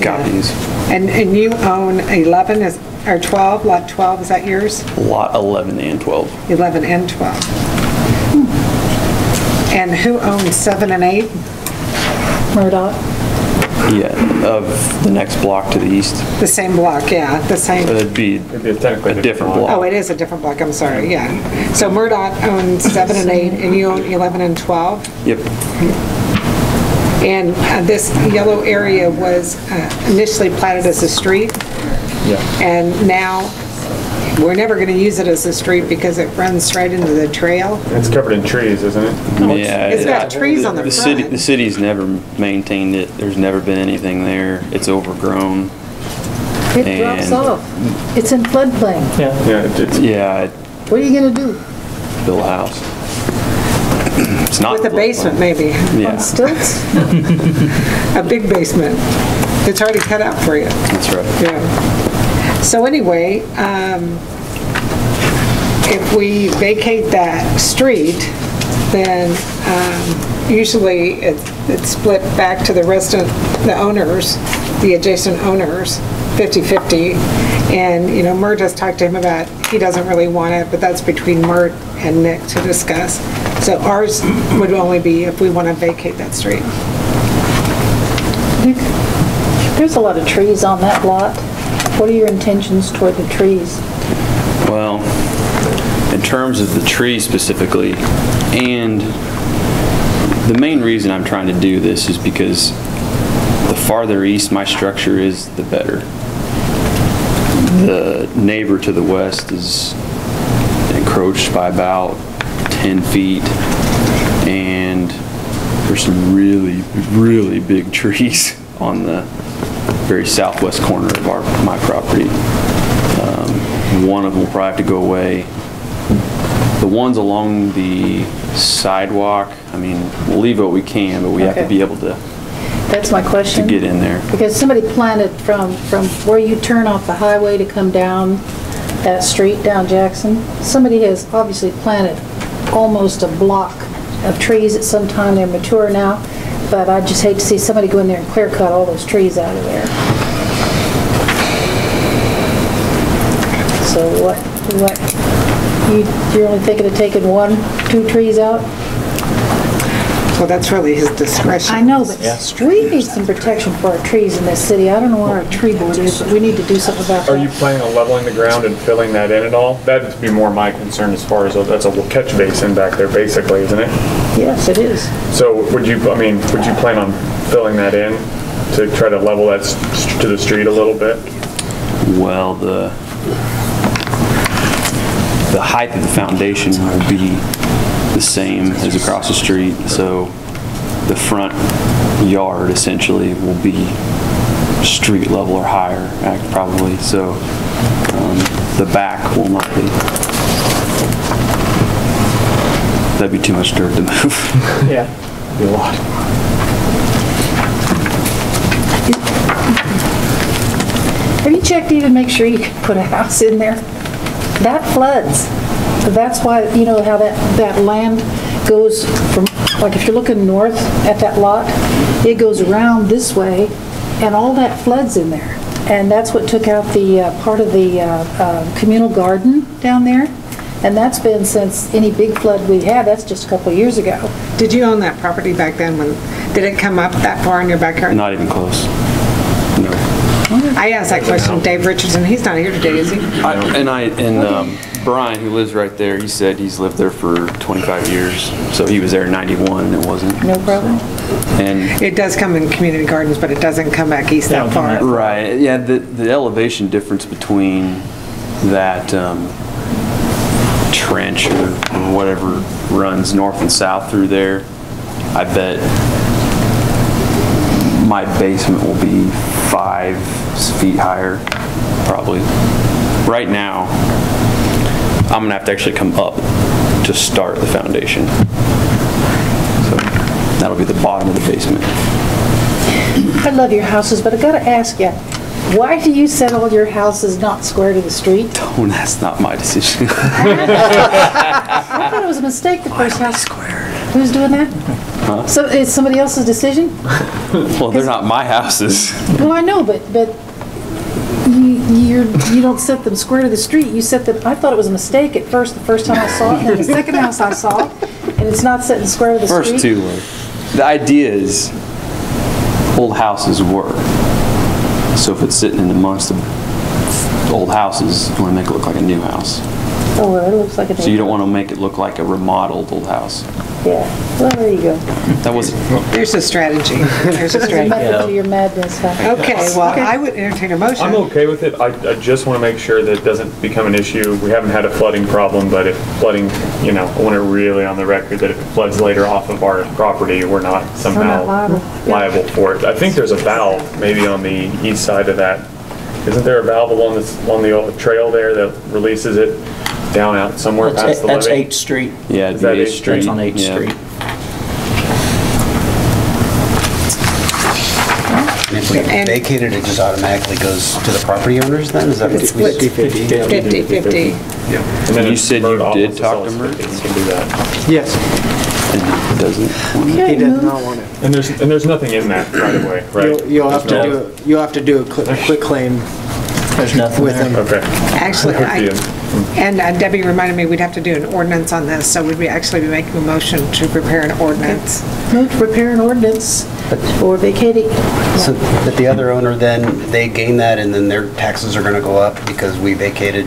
copies. And you own 11 or 12, lot 12, is that yours? Lot 11 and 12. 11 and 12. And who owns 7 and 8? Murdoch. Yeah, of the next block to the east. The same block, yeah, the same. It'd be technically a different block. Oh, it is a different block, I'm sorry, yeah. So Murdoch owns 7 and 8, and you own 11 and 12? Yep. And this yellow area was initially platted as a street? Yeah. And now, we're never going to use it as a street because it runs right into the trail. It's covered in trees, isn't it? Yeah. It's got trees on the front. The city's never maintained it. There's never been anything there. It's overgrown. It drops off. It's in floodplain. Yeah. What are you going to do? Build a house. It's not With a basement, maybe. Yeah. On stilts? A big basement. It's already cut out for you. That's right. Yeah. So anyway, if we vacate that street, then usually it's split back to the resident, the owners, the adjacent owners, 50-50. And, you know, Mert has talked to him about, he doesn't really want it, but that's between Mert and Nick to discuss. So ours would only be if we want to vacate that street. Nick, there's a lot of trees on that lot. What are your intentions toward the trees? Well, in terms of the trees specifically, and the main reason I'm trying to do this is because the farther east my structure is, the better. The neighbor to the west is encroached by about 10 feet, and there's some really, really big trees on the very southwest corner of my property. One of them will probably have to go away. The ones along the sidewalk, I mean, we'll leave what we can, but we have to be able to. That's my question. To get in there. Because somebody planted from where you turn off the highway to come down that street down Jackson, somebody has obviously planted almost a block of trees at some time. They're mature now, but I just hate to see somebody go in there and clear cut all those trees out of there. So what you're only thinking of taking 1-2 trees out? Well, that's really his discretion. I know, but we need some protection for our trees in this city. I don't know where our tree board is, but we need to do something about that. Are you planning on leveling the ground and filling that in at all? That'd be more my concern as far as that's a catch basin back there, basically, isn't it? Yes, it is. So would you plan on filling that in to try to level that to the street a little bit? Well, the height of the foundation will be the same as across the street, so the front yard essentially will be street level or higher, probably. So the back will not be. That'd be too much dirt to move. Yeah, be a lot. Have you checked to even make sure you can put a house in there? That floods. That's why, you know how that land goes from, like if you're looking north at that lot, it goes around this way and all that floods in there. And that's what took out the part of the communal garden down there. And that's been since any big flood we had, that's just a couple of years ago. Did you own that property back then? Did it come up that far in your backyard? Not even close. No. I asked that question to Dave Richardson. He's not here today, is he? Brian, who lives right there, he said he's lived there for 25 years. So he was there in 91 and it wasn't. No problem. And it does come in community gardens, but it doesn't come back east that far. Right. Yeah, the elevation difference between that trench or whatever runs north and south through there, I bet my basement will be 5 feet higher, probably. Right now, I'm gonna have to actually come up to start the foundation. So that'll be the bottom of the basement. I love your houses, but I gotta ask you, why do you set all your houses not square to the street? Oh, that's not my decision. I thought it was a mistake the first house. Square. Who's doing that? Huh? So it's somebody else's decision? Well, they're not my houses. Well, I know, but you don't set them square to the street. You set them, I thought it was a mistake at first, the first time I saw it, and then the second house I saw, and it's not set square to the street. First two were. The idea is old houses were. So if it's sitting in amongst the old houses, you want to make it look like a new house. Oh, well, it looks like a new So you don't want to make it look like a remodeled old house. Yeah, well, there you go. That was. There's a strategy. There's a There's a strategy. method to your madness, huh? Okay, well, I would entertain a motion. I'm okay with it. I just want to make sure that it doesn't become an issue. We haven't had a flooding problem, but if flooding, I want it really on the record that if it floods later off of our property, we're not somehow liable for it. I think there's a valve maybe on the east side of that. Isn't there a valve along the old trail there that releases it down out somewhere past the levee? That's 8th Street. Yeah, is that 8th Street? That's on 8th Street. And if we vacate it, it just automatically goes to the property owners then? Is that what It's we 50-50. 50-50. Yeah. And then You said you Mert did offers talk to us Mert? He can do that. Yes. And he doesn't. Okay, He does not want it. And there's nothing in that right away, right? You'll have to do a quick claim. There's nothing with there. them. Okay. Actually, and Debbie reminded me we'd have to do an ordinance on this, so would we actually be making a motion to prepare an ordinance? Move to prepare an ordinance for vacating. So, but the other owner then, they gain that and then their taxes are gonna go up because we vacated?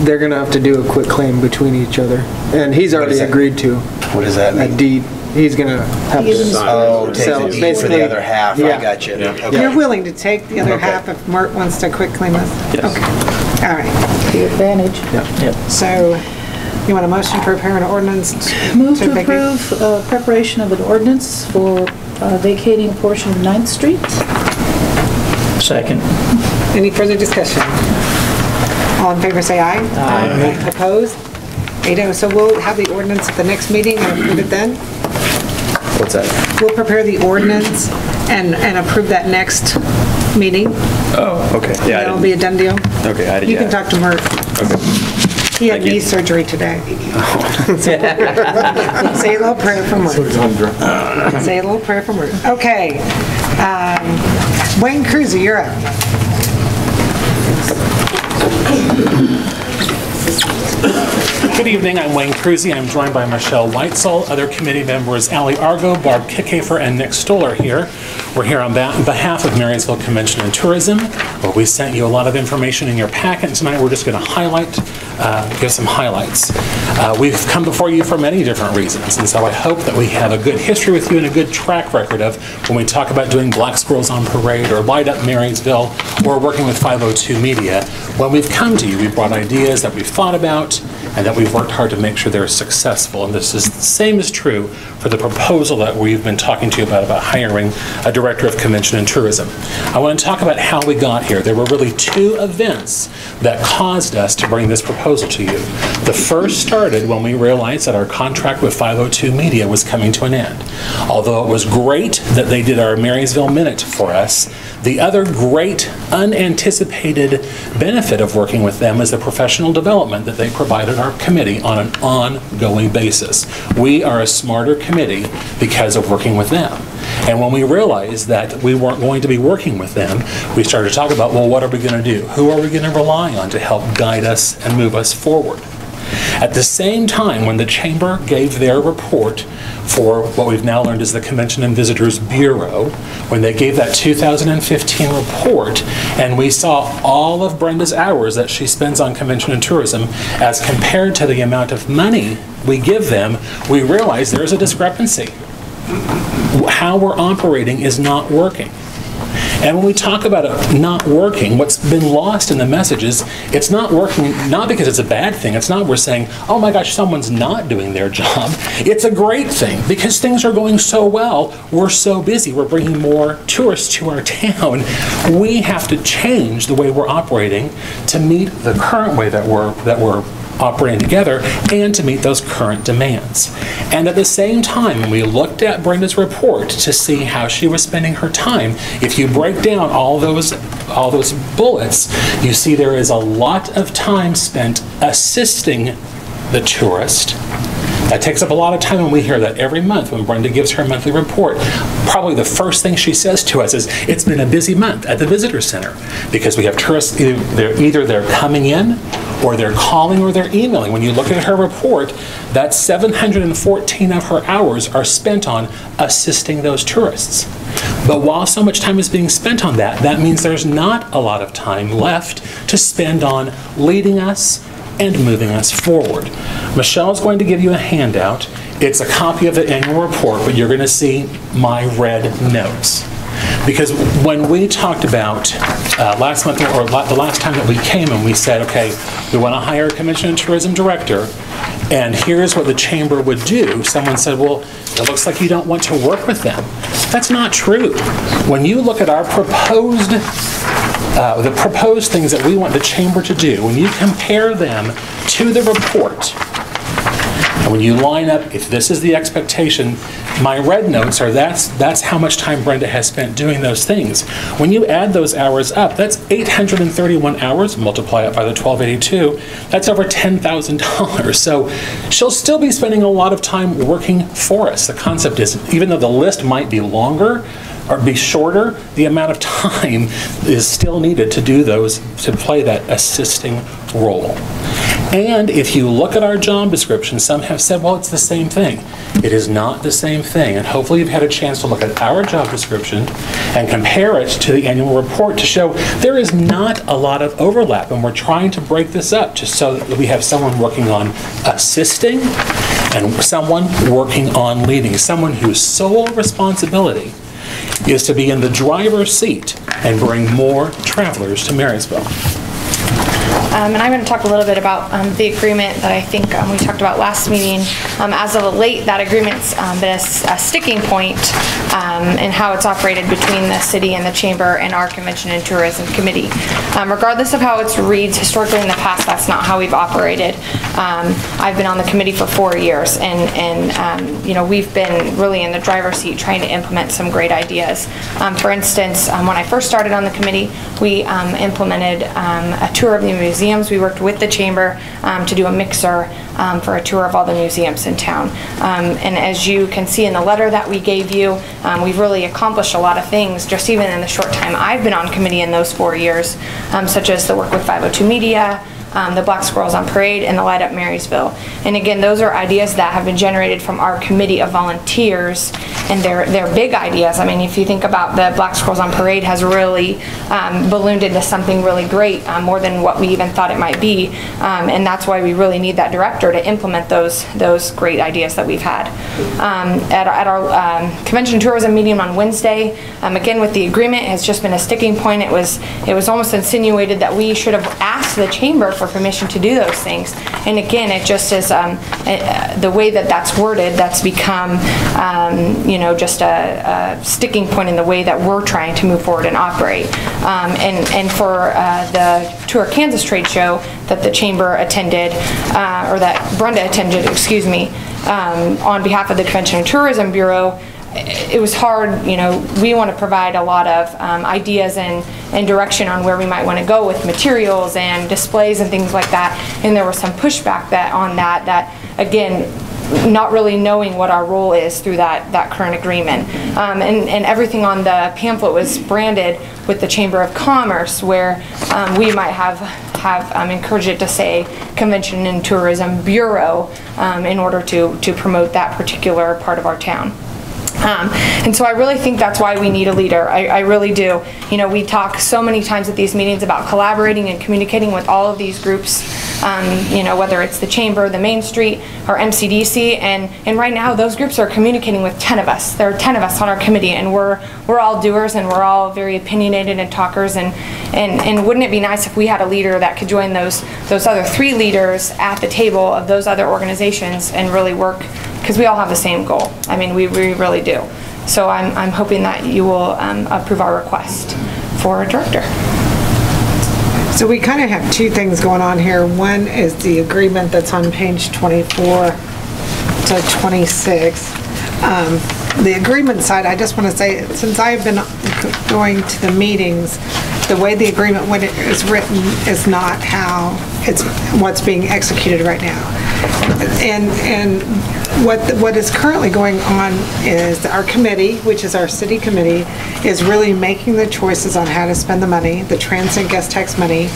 They're gonna have to do a quick claim between each other, and he's already agreed to. What does that A mean? deed. He's gonna have to take sell the deed for the other half. Yeah. I got you. Okay. You're willing to take the other half if Mert wants to quick claim it? Yes. Okay, all right. The advantage. Yep. So, you want a motion to prepare an ordinance? Move to vacate? approve preparation of an ordinance for vacating a portion of 9th Street. Second. Any further discussion? All in favor, say aye. Aye. Opposed? 8-0. So we'll have the ordinance at the next meeting and approve it then? What's that? We'll prepare the ordinance and approve that next meeting. Oh, okay. Yeah. That'll be a done deal. Okay, I did. You can talk to Mert. Okay. He had knee surgery today. Say a little prayer for Mert. Say a little prayer for Mert. Okay. Wayne Cruiser, you're up. Good evening, I'm Wayne Cruzy. I'm joined by Michelle Weitzel, other committee members Allie Argo, Barb Kickhafer, and Nick Stoller here. We're here on behalf of Marysville Convention and Tourism, where we sent you a lot of information in your packet. Tonight we're just going to give some highlights. We've come before you for many different reasons, and so I hope that we have a good history with you and a good track record of when we talk about doing Black Squirrels on Parade or Light Up Marysville or working with 502 Media. When we've come to you, we've brought ideas that we've thought about and that we've worked hard to make sure they're successful. And this is the same is true for the proposal that we've been talking to you about hiring a director of convention and tourism. I want to talk about how we got here. There were really two events that caused us to bring this proposal to you. The first started when we realized that our contract with 502 Media was coming to an end. Although it was great that they did our Marysville Minute for us, the other great unanticipated benefit of working with them is the professional development that they provided our committee on an ongoing basis. We are a smarter committee because of working with them. And when we realized that we weren't going to be working with them, we started to talk about, well, what are we going to do? Who are we going to rely on to help guide us and move us forward? At the same time, when the Chamber gave their report for what we've now learned is the Convention and Visitors Bureau, when they gave that 2015 report, and we saw all of Brenda's hours that she spends on convention and tourism as compared to the amount of money we give them, we realized there's a discrepancy. How we're operating is not working. And when we talk about it not working, what's been lost in the message is it's not working, not because it's a bad thing. It's not we're saying, oh my gosh, someone's not doing their job. It's a great thing because things are going so well. We're so busy. We're bringing more tourists to our town. We have to change the way we're operating to meet the current way that we're operating together and to meet those current demands. And at the same time, when we looked at Brenda's report to see how she was spending her time, if you break down all those bullets, you see there is a lot of time spent assisting the tourist, That takes up a lot of time, and we hear that every month when Brenda gives her monthly report. Probably the first thing she says to us is, it's been a busy month at the visitor center, because we have tourists, either they're coming in, or they're calling, or they're emailing. When you look at her report, that 714 of her hours are spent on assisting those tourists. But while so much time is being spent on that, that means there's not a lot of time left to spend on leading us and moving us forward. Michelle is going to give you a handout. It's a copy of the annual report, but you're going to see my red notes. Because when we talked about last month, or the last time that we came and we said, okay, we want to hire a Convention and Tourism Director, and here's what the Chamber would do, someone said, well, it looks like you don't want to work with them. That's not true. When you look at our proposed the proposed things that we want the Chamber to do, when you compare them to the report, and when you line up, if this is the expectation, my red notes are that's how much time Brenda has spent doing those things. When you add those hours up, that's 831 hours, multiply it by the 1282, that's over $10,000. So she'll still be spending a lot of time working for us. The concept is, even though the list might be longer, or be shorter, the amount of time is still needed to do those, to play that assisting role. And if you look at our job description, some have said, well, it's the same thing. It is not the same thing. And hopefully you've had a chance to look at our job description and compare it to the annual report to show there is not a lot of overlap. And we're trying to break this up just so that we have someone working on assisting and someone working on leading, someone whose sole responsibility is to be in the driver's seat and bring more travelers to Marysville. And I'm going to talk a little bit about the agreement that I think we talked about last meeting. As of late, that agreement's been a sticking point in how it's operated between the city and the Chamber and our Convention and Tourism Committee. Regardless of how it reads historically in the past, that's not how we've operated. I've been on the committee for 4 years, and you know, we've been really in the driver's seat trying to implement some great ideas. For instance, when I first started on the committee, we implemented a tour of the museums. We worked with the Chamber to do a mixer for a tour of all the museums in town. And as you can see in the letter that we gave you, we've really accomplished a lot of things just even in the short time I've been on committee in those 4 years, such as the work with 502 Media, the Black Squirrels on Parade, and the Light Up Marysville. And again, those are ideas that have been generated from our committee of volunteers, and they're big ideas. I mean, if you think about the Black Squirrels on Parade has really ballooned into something really great, more than what we even thought it might be, and that's why we really need that director to implement those great ideas that we've had. At our Convention and Tourism meeting on Wednesday, again with the agreement, has just been a sticking point. It was almost insinuated that we should have asked the Chamber for permission to do those things, and again, it just is the way that that's worded, that's become you know, just a sticking point in the way that we're trying to move forward and operate. And for the Tour Kansas trade show that the Chamber attended, or that Brenda attended, excuse me, on behalf of the Convention and Tourism Bureau, it was hard. You know, we want to provide a lot of ideas and direction on where we might want to go with materials and displays and things like that, and there was some pushback on that again, not really knowing what our role is through that current agreement. And everything on the pamphlet was branded with the Chamber of Commerce, where we might have encouraged it to say Convention and Tourism Bureau in order to promote that particular part of our town. And so I really think that's why we need a leader. I really do. You know, we talk so many times at these meetings about collaborating and communicating with all of these groups, you know, whether it's the Chamber, the Main Street, or MCDC, and right now those groups are communicating with 10 of us. There are 10 of us on our committee, and we're all doers, and we're all very opinionated and talkers, and wouldn't it be nice if we had a leader that could join those other 3 leaders at the table of those other organizations and really work, because we all have the same goal. I mean, we really do. So I'm hoping that you will approve our request for a director. So we kind of have 2 things going on here. One is the agreement that's on page 24 to 26. The agreement side, I just want to say, since I've been going to the meetings, the way the agreement when it is written is not how it's what's being executed right now. And what is currently going on is our committee, which is our city committee, is really making the choices on how to spend the money, the transient guest tax money,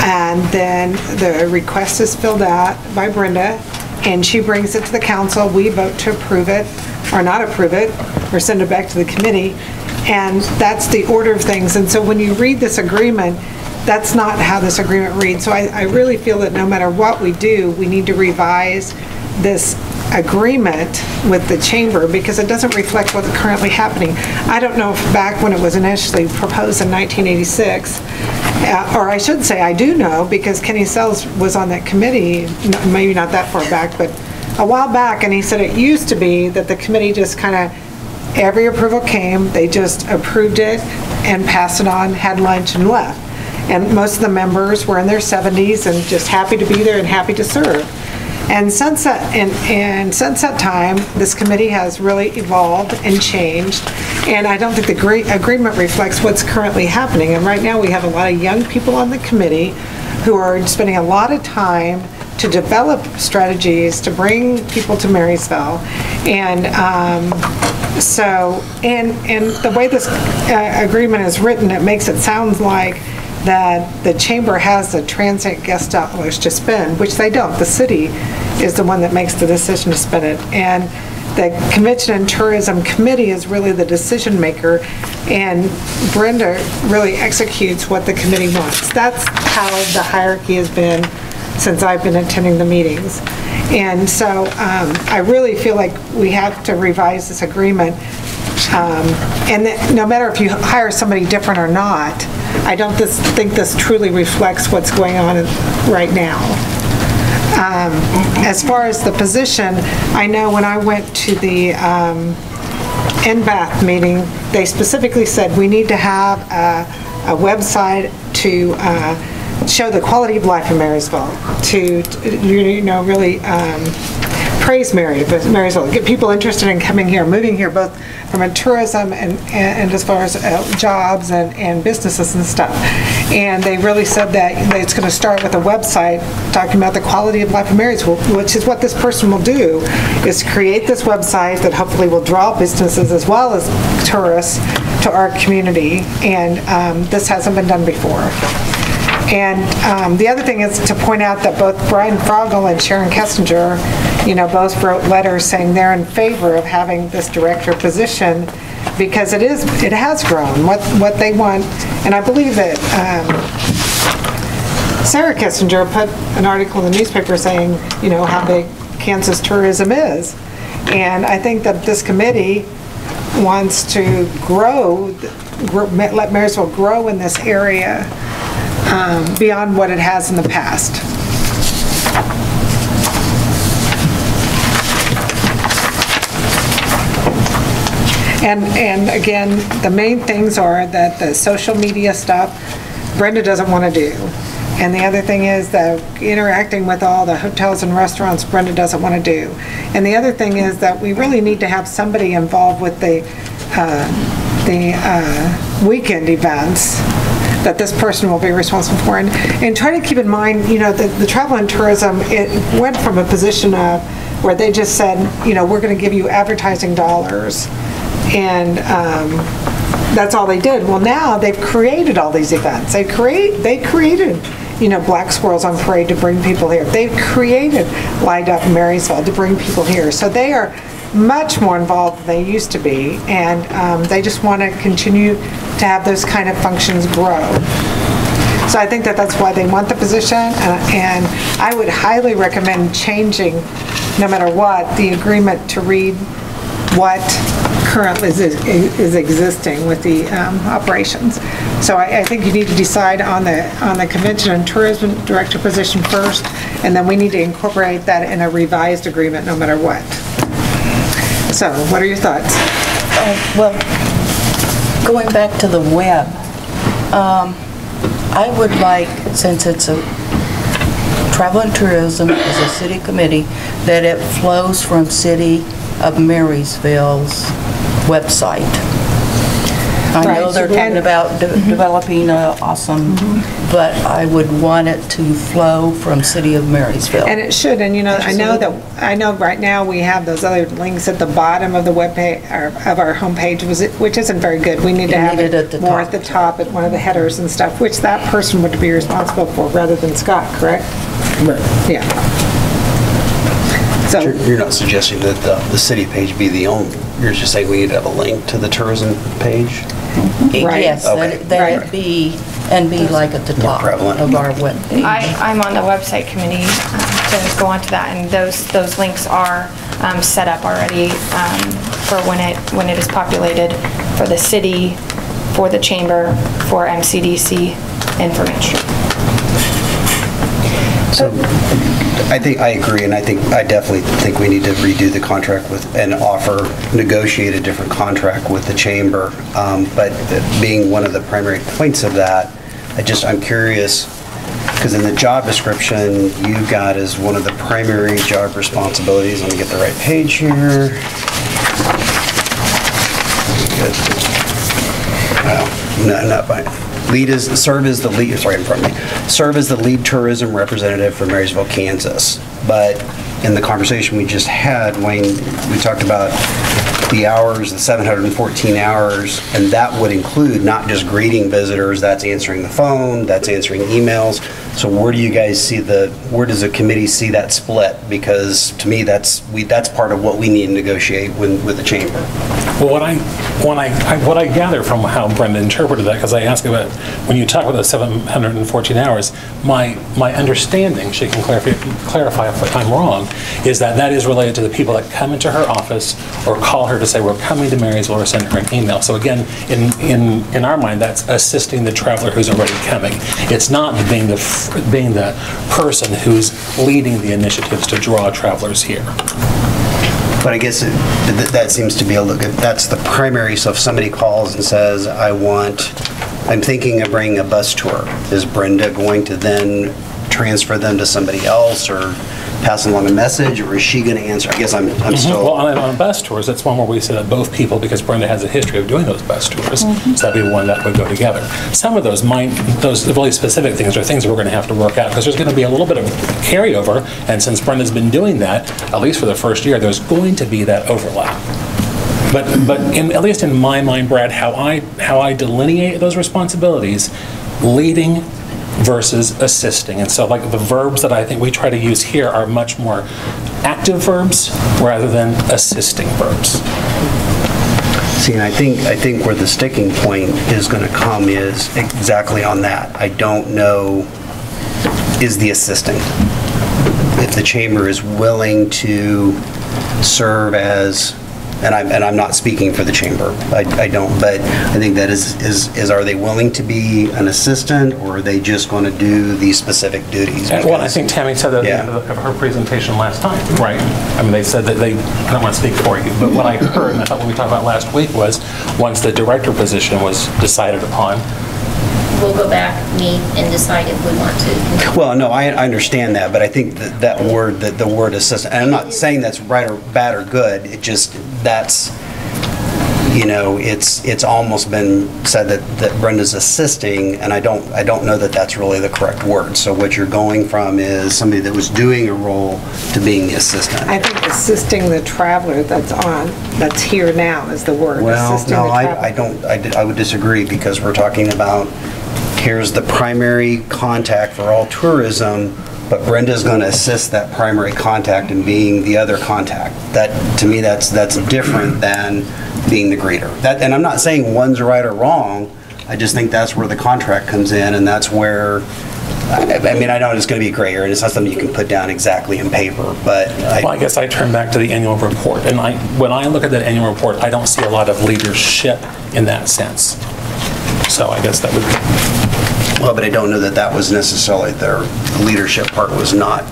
and then the request is filled out by Brenda, and she brings it to the council. We vote to approve it or not approve it or send it back to the committee, and that's the order of things. And so when you read this agreement, that's not how this agreement reads. So I really feel that no matter what we do, we need to revise this agreement with the chamber because it doesn't reflect what's currently happening. I don't know if back when it was initially proposed in 1986, or I should say I do know because Kenny Sells was on that committee, maybe not that far back, but a while back, and he said it used to be that the committee just kind of, every approval came, they just approved it and passed it on, had lunch and left. And most of the members were in their 70s and just happy to be there and happy to serve. And since that time, this committee has really evolved and changed, and I don't think the agreement reflects what's currently happening. And right now we have a lot of young people on the committee who are spending a lot of time to develop strategies to bring people to Marysville. And and the way this agreement is written, it makes it sound like that the chamber has the transient guest dollars to spend, which they don't. The city is the one that makes the decision to spend it. And the Convention and Tourism Committee is really the decision maker, and Brenda really executes what the committee wants. That's how the hierarchy has been since I've been attending the meetings. And so I really feel like we have to revise this agreement. And that no matter if you hire somebody different or not, I don't think this truly reflects what's going on right now. As far as the position, I know when I went to the NBATH meeting, they specifically said we need to have a website to show the quality of life in Marysville, to really praise Marysville, get people interested in coming here, moving here, both from a tourism and as far as jobs and businesses and stuff. And they really said that it's going to start with a website talking about the quality of life in Marysville, which is what this person will do, is create this website that hopefully will draw businesses as well as tourists to our community. And this hasn't been done before. And the other thing is to point out that both Brian Frogel and Sharon Kessinger, both wrote letters saying they're in favor of having this director position because it has grown, what they want. And I believe that Sarah Kessinger put an article in the newspaper saying, how big Kansas tourism is. And I think that this committee wants to let Marysville grow in this area beyond what it has in the past. And again, the main things are that the social media stuff, Brenda doesn't want to do. And the other thing is that interacting with all the hotels and restaurants, Brenda doesn't want to do. And the other thing is that we really need to have somebody involved with the weekend events that this person will be responsible for. And try to keep in mind, the travel and tourism, it went from a position of where they just said, we're going to give you advertising dollars. And that's all they did. Well, now they've created all these events. They created, Black Squirrels on Parade to bring people here. They've created Light Up Marysville to bring people here. So they are much more involved than they used to be, and they just want to continue to have those kind of functions grow. So I think that that's why they want the position, and I would highly recommend changing, no matter what, the agreement to read what currently is existing with the operations. So I think you need to decide on the Convention and Tourism Director position first, and then we need to incorporate that in a revised agreement no matter what. So, what are your thoughts? Well, going back to the web, I would like, since it's a travel and tourism is a city committee, that it flows from City of Marysville's website. I know Right. they're talking about developing awesome, but I would want it to flow from City of Marysville. And it should, and I know right now we have those other links at the bottom of the webpage, or of our homepage, which isn't very good. We need to have it more at the top, at one of the headers and stuff, which that person would be responsible for rather than Scott, correct? Right. Yeah. So You're not suggesting that the city page be the only, you're just saying we need to have a link to the tourism page? Right. Yes, Okay. that'd be like at the top of our webpage. I'm on the website committee to go onto that, and those links are set up already for when it is populated for the city, for the chamber, for MCDC, and for Main Street. So I agree, and I definitely think we need to redo the contract and negotiate a different contract with the chamber. But being one of the primary points of that, I'm curious, because in the job description, you've got as one of the primary job responsibilities, let me get the right page here. Good. No, not fine. Serve as the lead tourism representative for Marysville, Kansas. But in the conversation we just had, Wayne, we talked about the hours, the 714 hours, and that would include not just greeting visitors, that's answering the phone, that's answering emails. So where do you guys see where does the committee see that split? Because to me, that's part of what we need to negotiate with the chamber. Well, what I gather from how Brenda interpreted that, because I asked about when you talk about the 714 hours, my understanding, she can clarify if I'm wrong, is that is related to the people that come into her office or call her to say we're coming to Marysville or send her an email. So again, in our mind, that's assisting the traveler who's already coming. It's not being the person who's leading the initiatives to draw travelers here. But I guess that seems to be that's the primary. So if somebody calls and says, I'm thinking of bringing a bus tour, is Brenda going to then transfer them to somebody else or pass along a message, or is she going to answer? I guess I'm still... Well, on bus tours, that's one where we say that both people, because Brenda has a history of doing those bus tours, so that'd be one that would go together. Some of those really specific things are things that we're going to have to work out, because there's going to be a little bit of carryover, and since Brenda's been doing that, at least for the first year, there's going to be that overlap. But at least in my mind, Brad, how I delineate those responsibilities, leading versus assisting. And so like the verbs that I think we try to use here are much more active verbs rather than assisting verbs. See, and I think where the sticking point is going to come is exactly on that. I don't know, is the assisting. If the chamber is willing to serve as, and I'm not speaking for the chamber, I don't, but I think that is are they willing to be an assistant, or are they just going to do these specific duties? Well, I think Tammy said that at the end of her presentation last time, right? I mean, they said that I don't want to speak for you, but what I heard, and I thought what we talked about last week was, once the director position was decided upon, we'll go back, meet, and decide if we want to. Well, no, I understand that, but I think that word, the word assistant, and I'm not saying that's right or bad or good, it just, that's, it's almost been said that Brenda's assisting, and I don't know that that's really the correct word. So what you're going from is somebody that was doing a role to being the assistant. I think assisting the traveler that's here now is the word. Well, no, I would disagree, because we're talking about, here's the primary contact for all tourism, but Brenda's going to assist that primary contact in being the other contact. That, to me, that's different than being the greeter. And I'm not saying one's right or wrong, I just think that's where the contract comes in, and that's where, I mean, I know it's going to be a gray area, and it's not something you can put down exactly in paper, but... Well, I guess I turn back to the annual report, and when I look at that annual report, I don't see a lot of leadership in that sense. So I guess that would... Well, but I don't know that was necessarily their leadership part was not.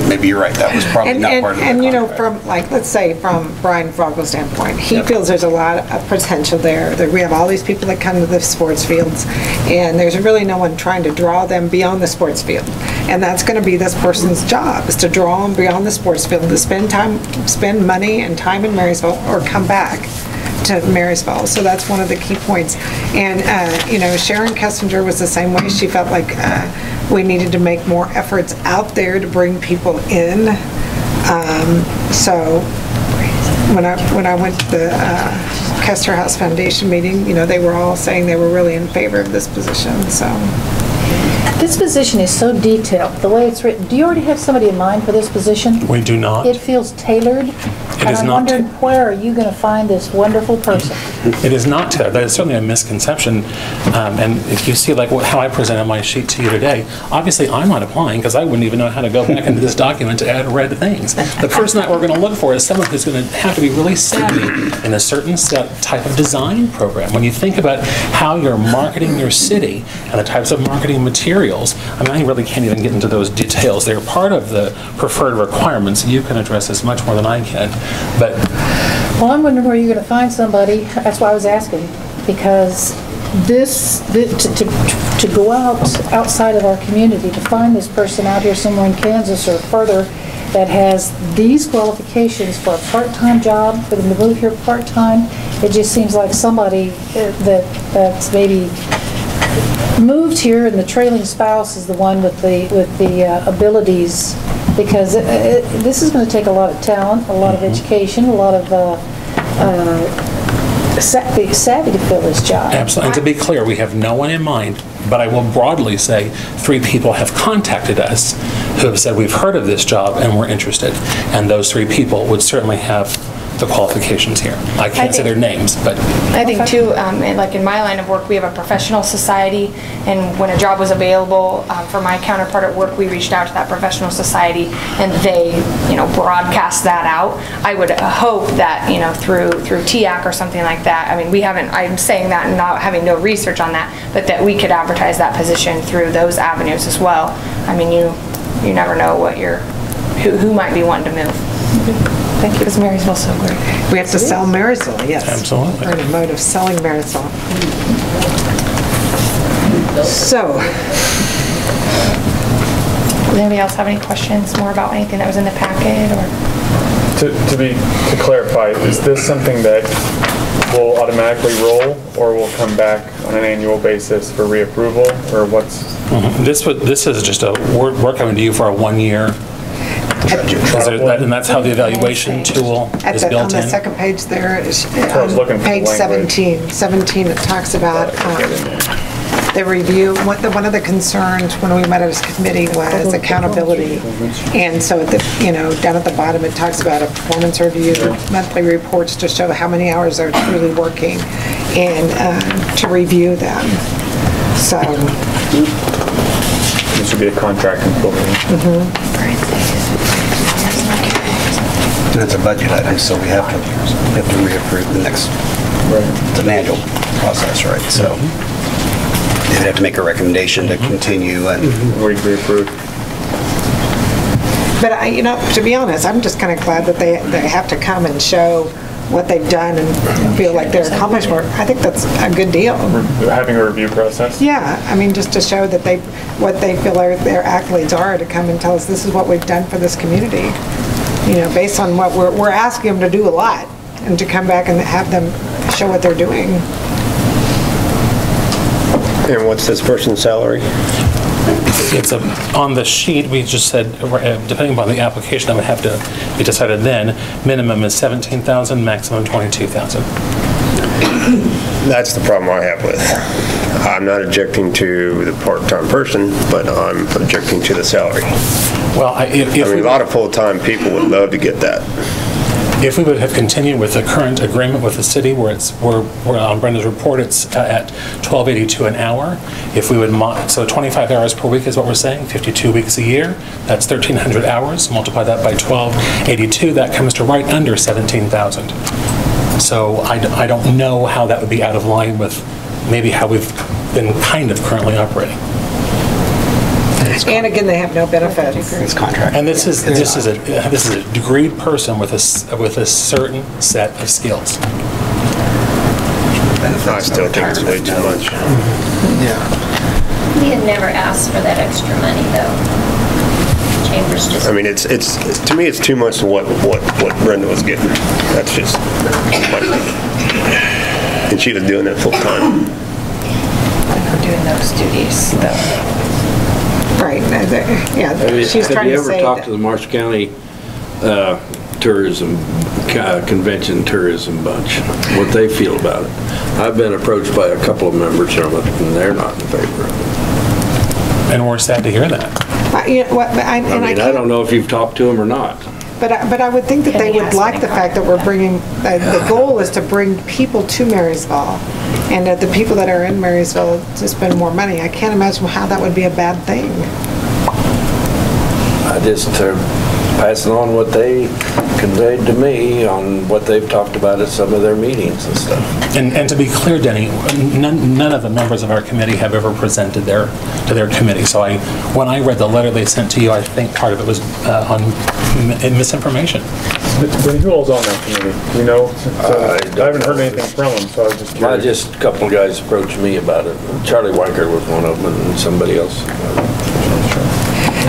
Maybe you're right, that was probably not part of it. And from, let's say from Brian Frogle's standpoint, he feels there's a lot of potential there. That we have all these people that come to the sports fields, and there's really no one trying to draw them beyond the sports field. And that's going to be this person's job, is to draw them beyond the sports field, to spend money and time in Marysville, or come back. to Marysville. So that's one of the key points. And, Sharon Kessinger was the same way. She felt like we needed to make more efforts out there to bring people in. So when I went to the Kester House Foundation meeting, they were all saying they were really in favor of this position, so. This position is so detailed, the way it's written. Do you already have somebody in mind for this position? We do not. It feels tailored. And I'm wondering, where are you going to find this wonderful person? It is not tailored. That is certainly a misconception. And if you see how I presented my sheet to you today, obviously I'm not applying because I wouldn't even know how to go back into this document to add red things. The person that we're going to look for is someone who's going to have to be really savvy in a certain type of design program. When you think about how you're marketing your city and the types of marketing materials, I really can't even get into those details. They're part of the preferred requirements. You can address this much more than I can. Well, I'm wondering where you're going to find somebody. That's why I was asking, because to go outside of our community, to find this person out here somewhere in Kansas or further that has these qualifications for a part-time job, for them to move here part-time, it just seems like somebody that's maybe moved here and the trailing spouse is the one with the abilities, because this is going to take a lot of talent, a lot of education, a lot of savvy to fill this job. Absolutely. And to be clear, we have no one in mind, but I will broadly say 3 people have contacted us who have said we've heard of this job and we're interested. And those 3 people would certainly have the qualifications here. I can't say their names, but... I think too, like in my line of work, we have a professional society, and when a job was available for my counterpart at work, we reached out to that professional society, and they, broadcast that out. I would hope that, through TIAC or something like that, we haven't, I'm saying that and not having no research on that, but that we could advertise that position through those avenues as well. You never know who might be wanting to move. Thank you. Because Marysville's so great. We have to sell Marysville, yes. Absolutely. We're in a mode of selling Marysville. So. Does anybody else have any questions more about anything that was in the packet? Or To clarify, is this something that will automatically roll or will come back on an annual basis for reapproval, or what's? Mm-hmm. This is just we're coming to you for a 1-year. And that's how the evaluation tool is built in? On the second page there, page 17, it talks about the review. One of the concerns when we met as a committee was accountability. And so, down at the bottom, it talks about a performance review, monthly reports to show how many hours they're truly working, and to review them. So. This would be a contract employee. And it's a budget item, so we have to reapprove the next. It's an annual process, right? So they'd have to make a recommendation to continue and reapprove. But to be honest, I'm just kind of glad that they have to come and show what they've done and feel like they're accomplished work. I think that's a good deal. Having a review process? Yeah, just to show that what they feel their accolades are, to come and tell us this is what we've done for this community. Based on what we're asking them to do a lot, and to come back and have them show what they're doing. And what's this person's salary? It's on the sheet, we just said, depending upon the application that would have to be decided then, minimum is $17,000, maximum $22,000. That's the problem I have with. I'm not objecting to the part-time person, but I'm objecting to the salary. Well, a lot of full-time people would love to get that. If we would have continued with the current agreement with the city, where we're on Brenda's report, it's at $12.82 an hour. If we would, so 25 hours per week is what we're saying, 52 weeks a year, that's 1,300 hours. Multiply that by 12.82, that comes to right under 17,000. So I don't know how that would be out of line with maybe how we've been kind of currently operating. And again, they have no benefits. It's contract. And this is a degreed person with a certain set of skills. I still think it's way too much. We had never asked for that extra money, though. Chambers just. I mean, it's to me, it's too much to what Brenda was getting. That's just my opinion. And she was doing that full time. For doing those duties, though. Right, yeah, she's trying to say. Have you ever talked to the Marshall County tourism convention tourism bunch, what they feel about it? I've been approached by a couple of members from it, and they're not in favor of it. And we're sad to hear that. I don't know if you've talked to them or not. But I would think that they would like the fact that we're bringing, the goal is to bring people to Marysville, and that the people that are in Marysville to spend more money. I can't imagine how that would be a bad thing. I just passing on what they conveyed to me on what they've talked about at some of their meetings and stuff. And to be clear, Denny, none of the members of our committee have ever presented to their committee. So when I read the letter they sent to you, I think part of it was on misinformation. Then who all's on that committee? You know, I haven't heard anything from them, so I was just curious. Just a couple of guys approached me about it. Charlie Weicker was one of them, and somebody else.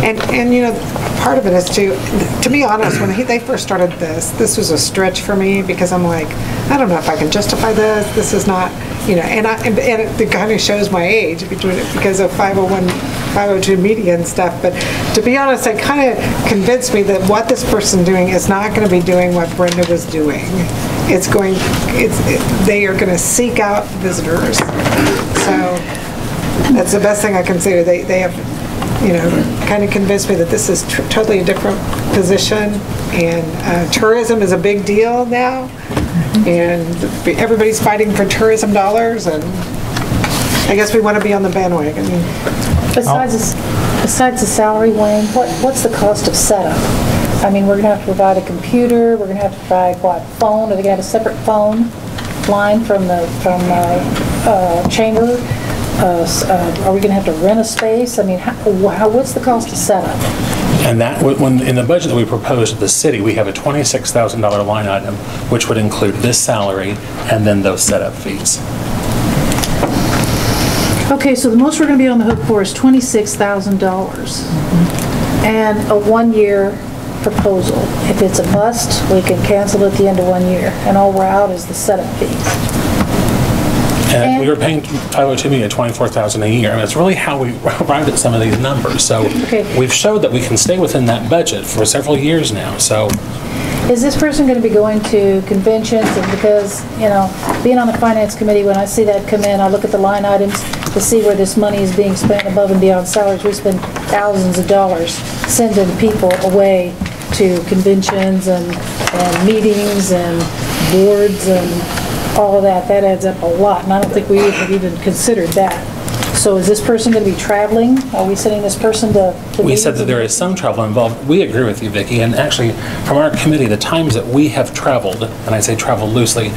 And you know, part of it is to be honest, when they first started this was a stretch for me, because I'm like, I don't know if I can justify this. This is not, you know, and it kind of shows my age because of 501, 502 media and stuff. But to be honest, it kind of convinced me that what this person's doing is not going to be doing what Brenda was doing. They are going to seek out visitors. So that's the best thing I can say. They have, you know, kind of convinced me that this is totally a different position, and tourism is a big deal now, and everybody's fighting for tourism dollars, and I guess we want to be on the bandwagon. Besides the salary, Wayne, what's the cost of setup? I mean, we're going to have to provide a computer, we're going to have to provide, what, phone? Are they going to have a separate phone line from the chamber? Are we going to have to rent a space? I mean, what's the cost of setup? And that, in the budget that we proposed to the city, we have a $26,000 line item, which would include this salary and then those setup fees. Okay, so the most we're going to be on the hook for is $26,000 and a one-year proposal. If it's a must, we can cancel at the end of 1 year, and all we're out is the setup fees. And we were paying 502 million at $24,000 a year. I mean, it's really how we arrived at some of these numbers. So we've showed that we can stay within that budget for several years now. So is this person going to be going to conventions? And because, you know, being on the finance committee, when I see that come in, I look at the line items to see where this money is being spent above and beyond salaries. We spend thousands of dollars sending people away to conventions and meetings and boards and all of that. That adds up a lot, and I don't think we have even considered that. So is this person going to be traveling? Are we sending this person to we said that there is some travel involved. We agree with you, Vicki, and actually from our committee, the times that we have traveled, and I say traveled loosely,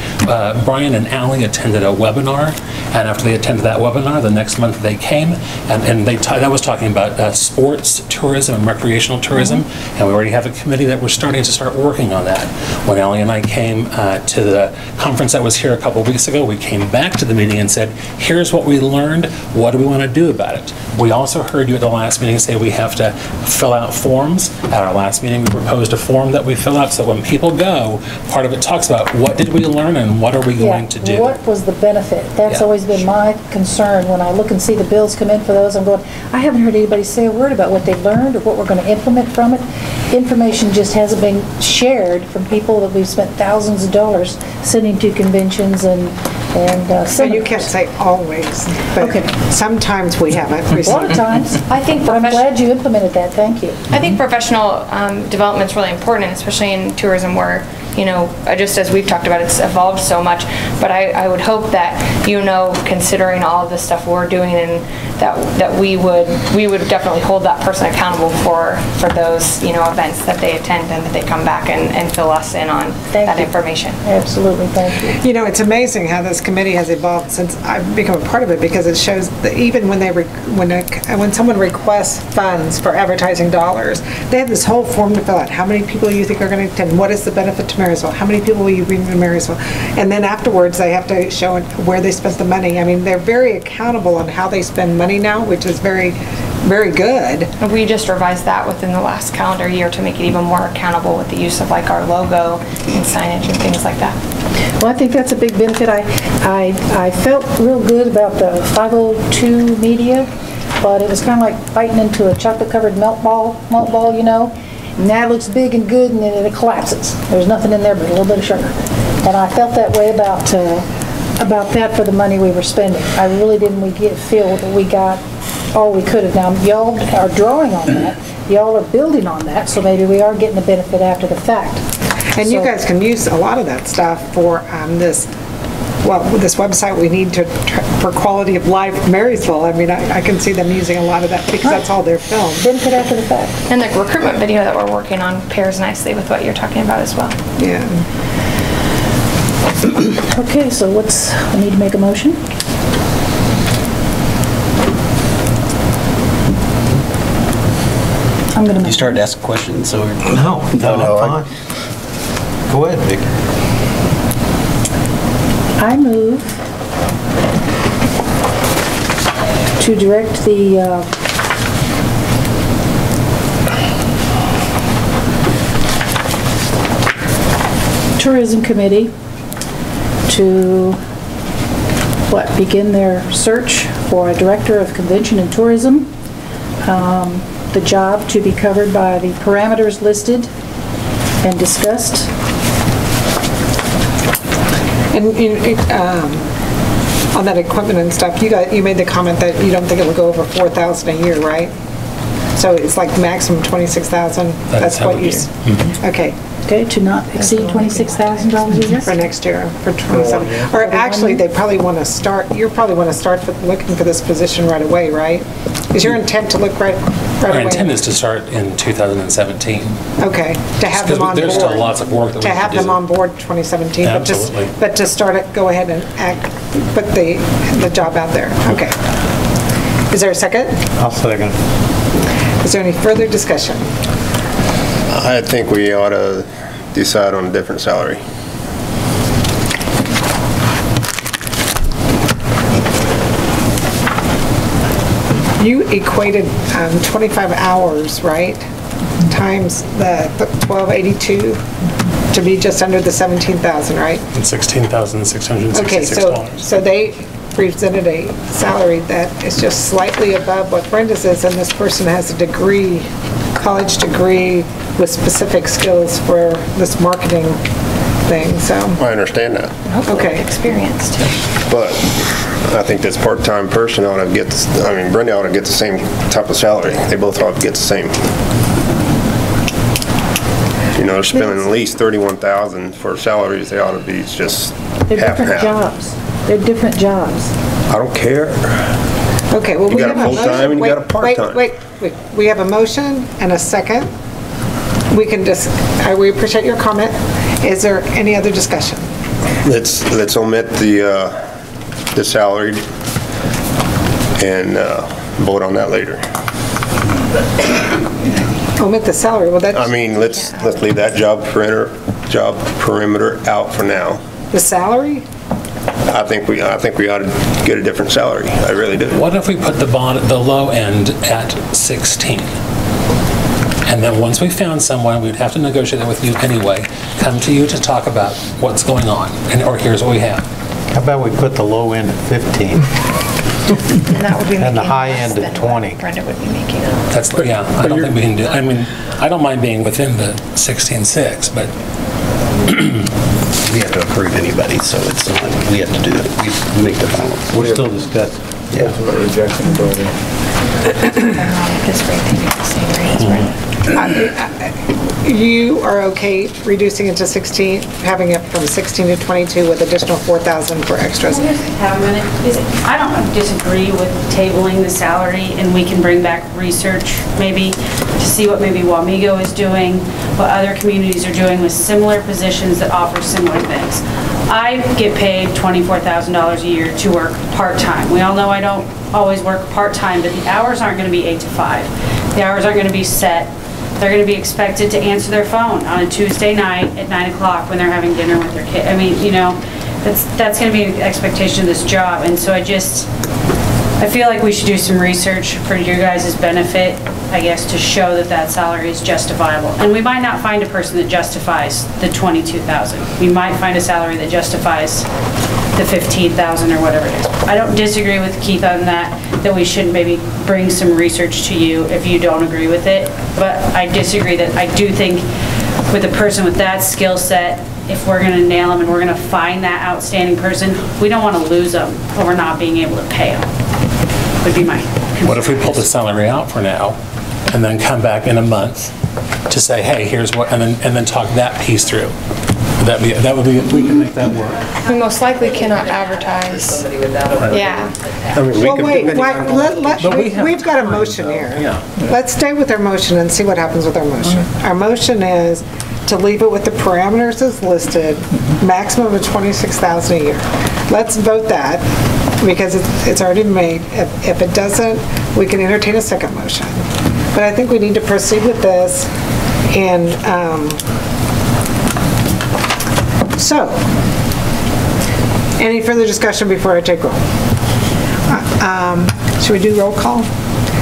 Brian and Allie attended a webinar, and after they attended that webinar, the next month they came, and that was talking about sports tourism and recreational tourism, and we already have a committee that we're starting to start working on that. When Allie and I came to the conference that was here a couple of weeks ago, we came back to the meeting and said, here's what we learned, what do we want to do about it? We also heard you at the last meeting say we have to fill out forms. At our last meeting, we proposed a form that we fill out so when people go, part of it talks about what did we learn and what are we going to do. What was the benefit? That's always been my concern. When I look and see the bills come in for those, I'm going, I haven't heard anybody say a word about what they learned or what we're going to implement from it. Information just hasn't been shared from people that we've spent thousands of dollars sending to conventions and so you can't say always, but sometimes we haven't. A lot of times. I'm glad you implemented that. Thank you. I think professional development is really important, especially in tourism where, you know, just as we've talked about, it's evolved so much. But I would hope that, you know, considering all of the stuff we're doing, and that we would definitely hold that person accountable for those, you know, events that they attend and that they come back and fill us in on that information. Absolutely, thank you. You know, it's amazing how this committee has evolved since I've become a part of it, because it shows that even when someone requests funds for advertising dollars, they have this whole form to fill out. How many people you think are going to attend? What is the benefit to Marysville? How many people will you bring to Marysville? And then afterwards, they have to show where they spent the money. I mean, they're very accountable on how they spend money now, which is very very good. We just revised that within the last calendar year to make it even more accountable with the use of like our logo and signage and things like that. Well, I think that's a big benefit. I felt real good about the 502 media, but it was kind of like biting into a chocolate-covered melt ball, you know? And that looks big and good, and then it collapses. There's nothing in there but a little bit of sugar. And I felt that way about that for the money we were spending. I really didn't feel that we got all we could have. Now, y'all are drawing on that. Y'all are building on that, so maybe we are getting the benefit after the fact. And you guys can use a lot of that stuff for this website we need for quality of life Marysville. I mean, I can see them using a lot of that because that's all their film. Benefit after the fact. And the recruitment video that we're working on pairs nicely with what you're talking about as well. Yeah. Okay, so we need to make a motion? I'm gonna. You started to ask questions, so No, fine. Go ahead, Vic. I move to direct the Tourism Committee to begin their search for a Director of Convention and Tourism. The job to be covered by the parameters listed and discussed. And on that equipment and stuff, you made the comment that you don't think it will go over $4,000 a year, right? So it's like maximum $26,000. That's what you. Okay. Okay, to not exceed $26,000 a year? For next year, for 27. Or actually, they probably want to start, you probably want to start looking for this position right away, right? Is your intent to look right away? Our intent is to start in 2017. Okay, to have them on board. There's still lots of work that we have to do. To have them on board 2017. Absolutely. But to start it, go ahead and put the job out there. Okay. Is there a second? I'll second. Is there any further discussion? I think we ought to decide on a different salary. You equated 25 hours, right? Times the 1282 to be just under the 17,000, right? And $16,666. Okay, so they presented a salary that is just slightly above what Brenda's is, and this person has a degree, college degree with specific skills for this marketing thing, so. I understand that. Okay. Experience too. But I think this part-time person ought to get, Brenda ought to get the same type of salary. They both ought to get the same. You know, they're spending at least $31,000 for salaries. They ought to be just They're half and different half. jobs. They're different jobs. I don't care. Okay, well, You we got have a full-time and you got a part-time. Wait. We have a motion and a second. We can just, we appreciate your comment. Is there any other discussion? Let's omit the salary and vote on that later. Omit the salary, well, that's. I mean, let's leave that job perimeter out for now. The salary? I think we ought to get a different salary. I really do. What if we put the low end at 16? And then once we found someone, we'd have to negotiate it with you anyway, come to you to talk about what's going on, or here's what we have. How about we put the low end at 15? And that would be And the making high less end at than 20. what Brenda would be making. I don't think we can do, I mean, I don't mind being within the 16.6, but. We have to approve anybody, so it's not, we have to do it. We make the final. We're still discussing. Yeah. Rejection voting. This rate, they make the same rate as Brenda. You are okay reducing it to 16, having it from 16 to 22 with additional 4,000 for extras? Have a minute. I don't disagree with tabling the salary, and we can bring back research maybe to see what maybe Wamego is doing, what other communities are doing with similar positions that offer similar things. I get paid $24,000 a year to work part-time. We all know I don't always work part-time, but the hours aren't going to be 8 to 5. The hours aren't going to be set. They're going to be expected to answer their phone on a Tuesday night at 9 o'clock when they're having dinner with their kid. I mean, you know, that's going to be an expectation of this job. And so I feel like we should do some research for your guys' benefit, I guess, to show that that salary is justifiable. And we might not find a person that justifies the $22,000. We might find a salary that justifies the $15,000 or whatever it is. I don't disagree with Keith on that we should maybe bring some research to you if you don't agree with it. But I disagree that I do think with a person with that skill set, if we're gonna nail them and we're gonna find that outstanding person, we don't wanna lose them over not being able to pay them, would be my concern. What if we pull the salary out for now and then come back in a month to say, hey, here's what, and then talk that piece through? That would be, we can make that work. We most likely cannot advertise. Yeah. Well, wait, we've got a motion here. Yeah. Let's stay with our motion and see what happens with our motion. Our motion is to leave it with the parameters as listed, maximum of $26,000 a year. Let's vote that, because it's already made. If it doesn't, we can entertain a second motion. But I think we need to proceed with this, and so, any further discussion before I take roll? Should we do roll call?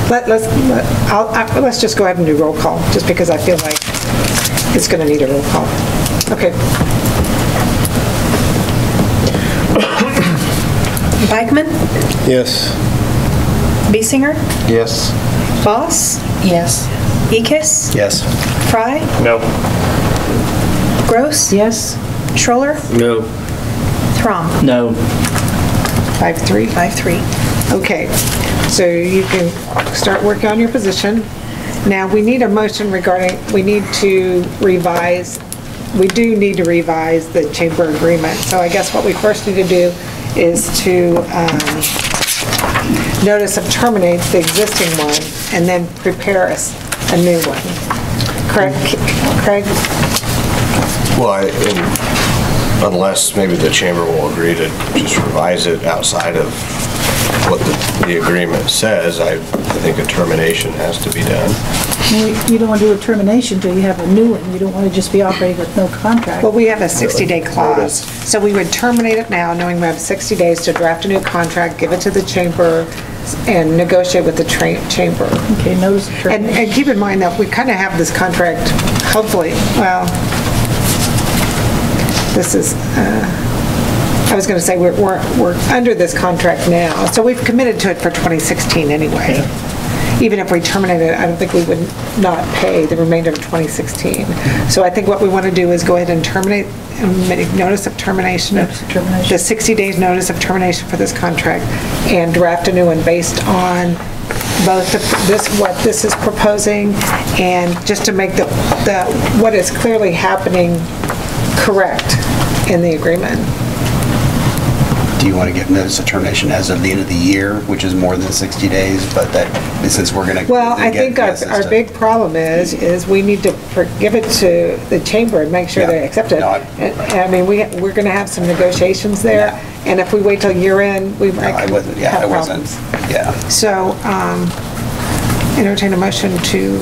Let's just go ahead and do roll call, just because I feel like it's going to need a roll call. Okay. Bikeman? Yes. Biesinger? Yes. Voss? Yes. Ekis? Yes. Fry? No. Gross? Yes. Schroller? No. Throm? No. 5-3? 5-3. Okay, so you can start working on your position. Now, we need a motion regarding, we do need to revise the chamber agreement. So I guess what we first need to do is to notice of terminate the existing one and then prepare us a new one. Craig? Well, unless maybe the chamber will agree to just revise it outside of what the agreement says, I think a termination has to be done. You don't want to do a termination until you have a new one. You don't want to just be operating with no contract. Well, we have a 60-day clause, so we would terminate it now, knowing we have 60 days to draft a new contract, give it to the chamber, and negotiate with the chamber. Okay, notice of termination. And keep in mind that we kind of have this contract, hopefully, well, this is, I was going to say we're under this contract now, so we've committed to it for 2016 anyway. Yeah. Even if we terminate it, I don't think we would not pay the remainder of 2016. So I think what we want to do is go ahead and terminate, make notice of termination, the 60 days notice of termination for this contract, and draft a new one based on both what this is proposing, and just to make the what is clearly happening correct in the agreement. Do you want to give notice of termination as of the end of the year, which is more than 60 days, but that, since we're going to... Well, I think our big problem is we need to give it to the chamber and make sure they accept it. No, I mean, we're going to have some negotiations there, and if we wait till year end, we might have problems. Yeah. So, entertain a motion to...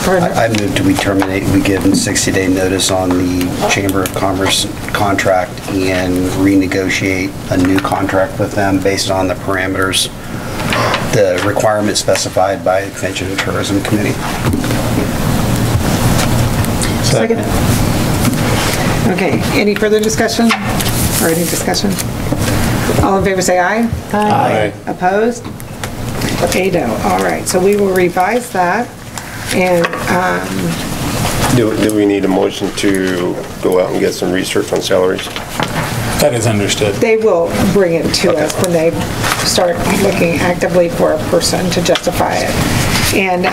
I move we terminate, we give them 60-day notice on the Chamber of Commerce contract and renegotiate a new contract with them based on the parameters, the requirements specified by the Convention and Tourism Committee. Second. Okay, any further discussion? Or any discussion? All in favor say aye. Aye. Opposed? No. All right, so we will revise that. And do we need a motion to go out and get some research on salaries? That is understood. They will bring it to us when they start looking actively for a person to justify it. And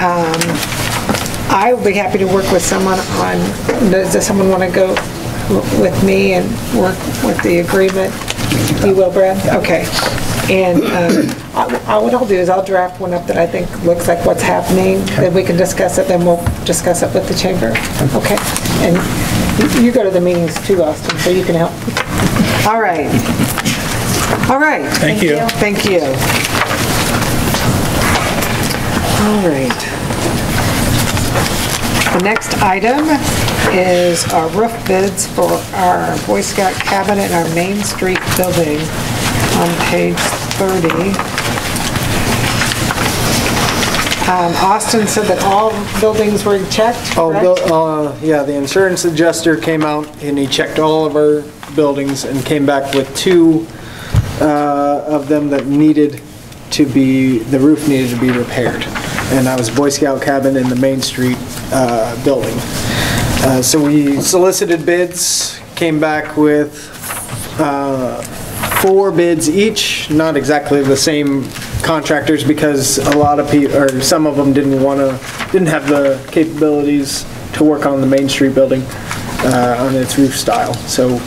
I will be happy to work with someone on, does someone want to go with me and work with the agreement? You will, Brad? Okay. And what I'll do is I'll draft one up that I think looks like what's happening, then we can discuss it, then we'll discuss it with the chamber. Okay? And you go to the meetings too, Austin, so you can help. All right. All right. Thank you. Thank you. All right. The next item is our roof bids for our Boy Scout cabin in our Main Street building on page 5:30. Austin said that all buildings were checked, correct? Yeah, the insurance adjuster came out and he checked all of our buildings and came back with 2 of them that needed to be, the roof needed to be repaired. And that was Boy Scout cabin in the Main Street building. So we solicited bids, came back with 4 bids each, not exactly the same contractors because a lot of people, or some of them didn't have the capabilities to work on the Main Street building on its roof style. So